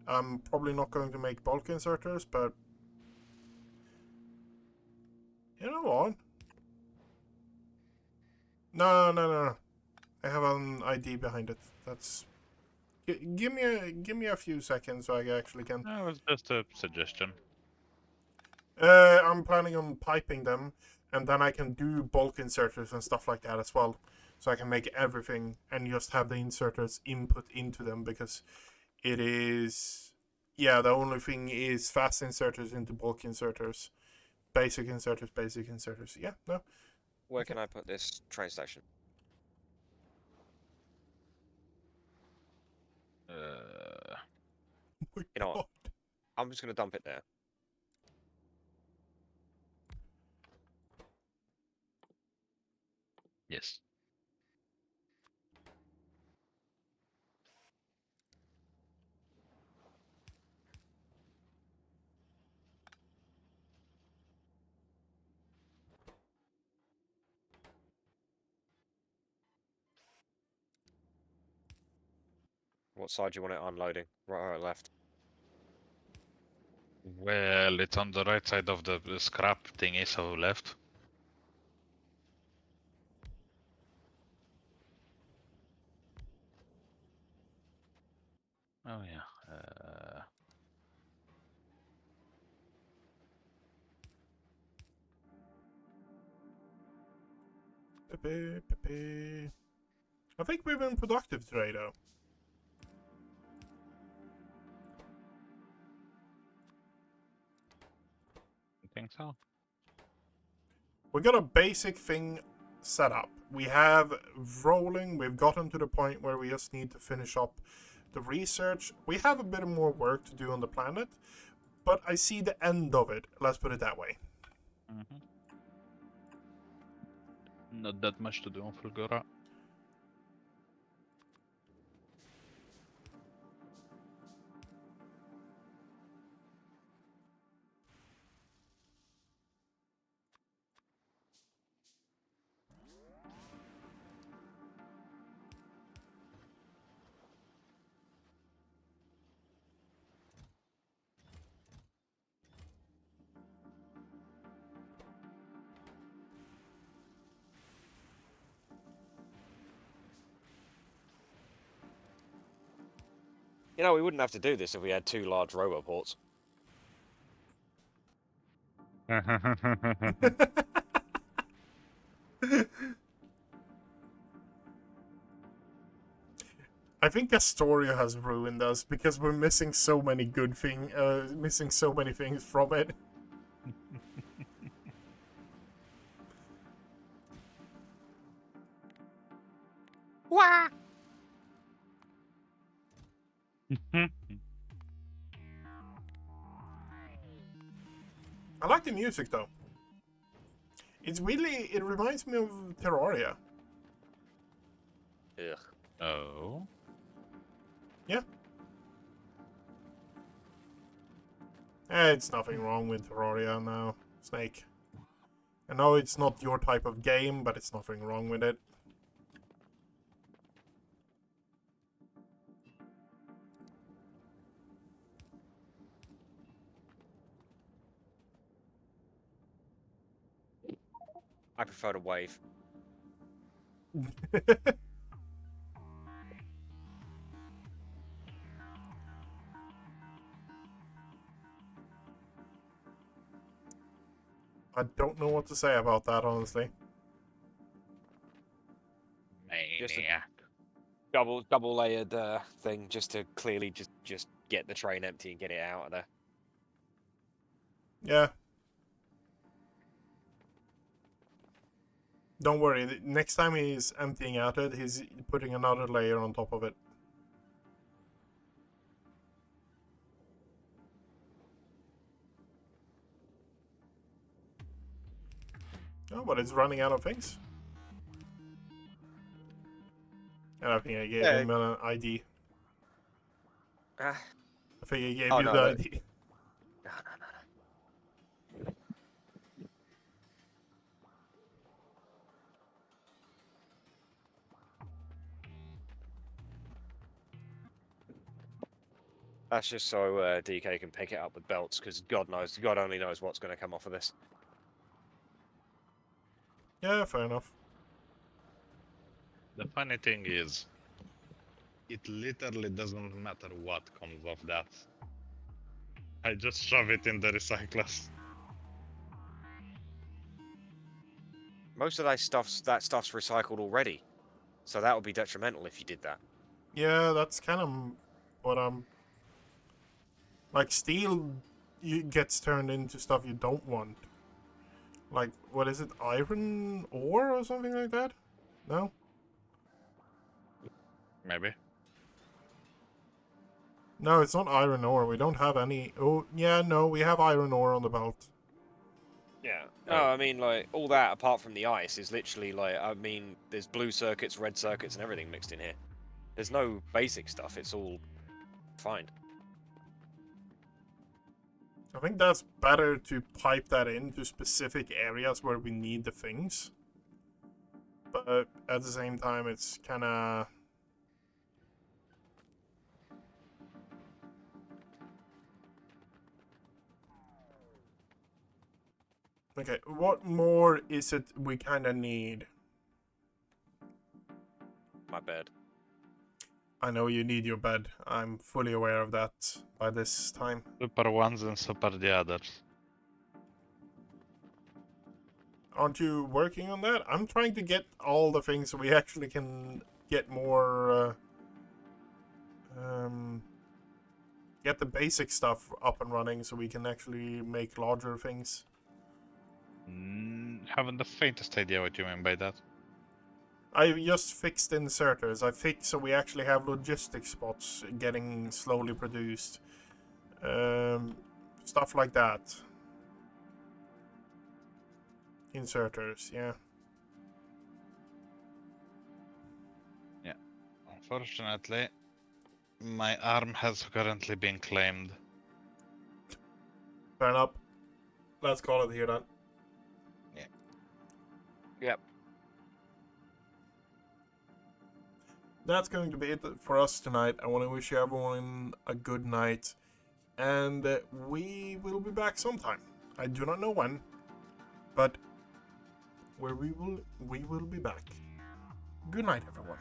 I'm probably not going to make bulk inserters, but you know what? No. I have an ID behind it. That's give me a few seconds so I actually can. That was just a suggestion. I'm planning on piping them, and then I can do bulk inserters and stuff like that as well. So I can make everything and just have the inserters input into them because it is. Yeah, the only thing is fast inserters into bulk inserters. Basic inserters. Yeah, no. Where Okay. can I put this train station? Uh, Oh my You know what? God. I'm just gonna dump it there. yes. What side do you want it unloading? Right or left? Well, it's on the right side of the scrap thingy, so left. Oh yeah. I think we've been productive today, though. I think so. We got a basic thing set up. We have rolling. We've gotten to the point where we just need to finish up the research. We have a bit more work to do on the planet, but I see the end of it. Let's put it that way. Not that much to do on Fulgora. You know, we wouldn't have to do this if we had 2 large roboports. I think Astoria has ruined us because we're missing so many missing so many things from it. Wah! I like the music though. It reminds me of Terraria. Ugh. Oh. Yeah. It's nothing wrong with Terraria now, Snake. I know it's not your type of game, but it's nothing wrong with it. I prefer to wave. I don't know what to say about that, honestly. Just a- Maniac. Double layered thing just to clearly just get the train empty and get it out of there. Yeah. Don't worry, next time he's emptying out it, he's putting another layer on top of it. Oh, but it's running out of things. And I think I gave him an ID. Ah. I think I gave Oh, you no, the look. ID. No. That's just so DK can pick it up with belts, because God only knows what's going to come off of this. Yeah, fair enough. The funny thing is, it literally doesn't matter what comes off that. I just shove it in the recyclers. Most of that stuff's recycled already, so that would be detrimental if you did that. Yeah, that's kind of what I'm... Like, steel gets turned into stuff you don't want. Like, what is it? Iron ore or something like that? No? Maybe. No, it's not iron ore. We don't have any... Oh, yeah, no, we have iron ore on the belt. Yeah. No, I mean, like, all that, apart from the ice, is literally, like, I mean, there's blue circuits, red circuits, and everything mixed in here. There's no basic stuff, it's all fine. I think that's better to pipe that into specific areas where we need the things. But at the same time, it's kind of... Okay, what more is it we kind of need? My bad. I know you need your bed. I'm fully aware of that by this time. Super ones and super the others. Aren't you working on that? I'm trying to get all the things so we actually can get more... get the basic stuff up and running so we can actually make larger things. Haven't the faintest idea what you mean by that. I just fixed inserters. I fixed so we actually have logistic spots getting slowly produced. Stuff like that. Inserters, yeah. Yeah. Unfortunately, my arm has currently been claimed. Fair enough. Let's call it here then. Yeah. Yep. That's going to be it for us tonight. I want to wish everyone a good night. And we will be back sometime. I do not know when. But we will be back. Good night, everyone.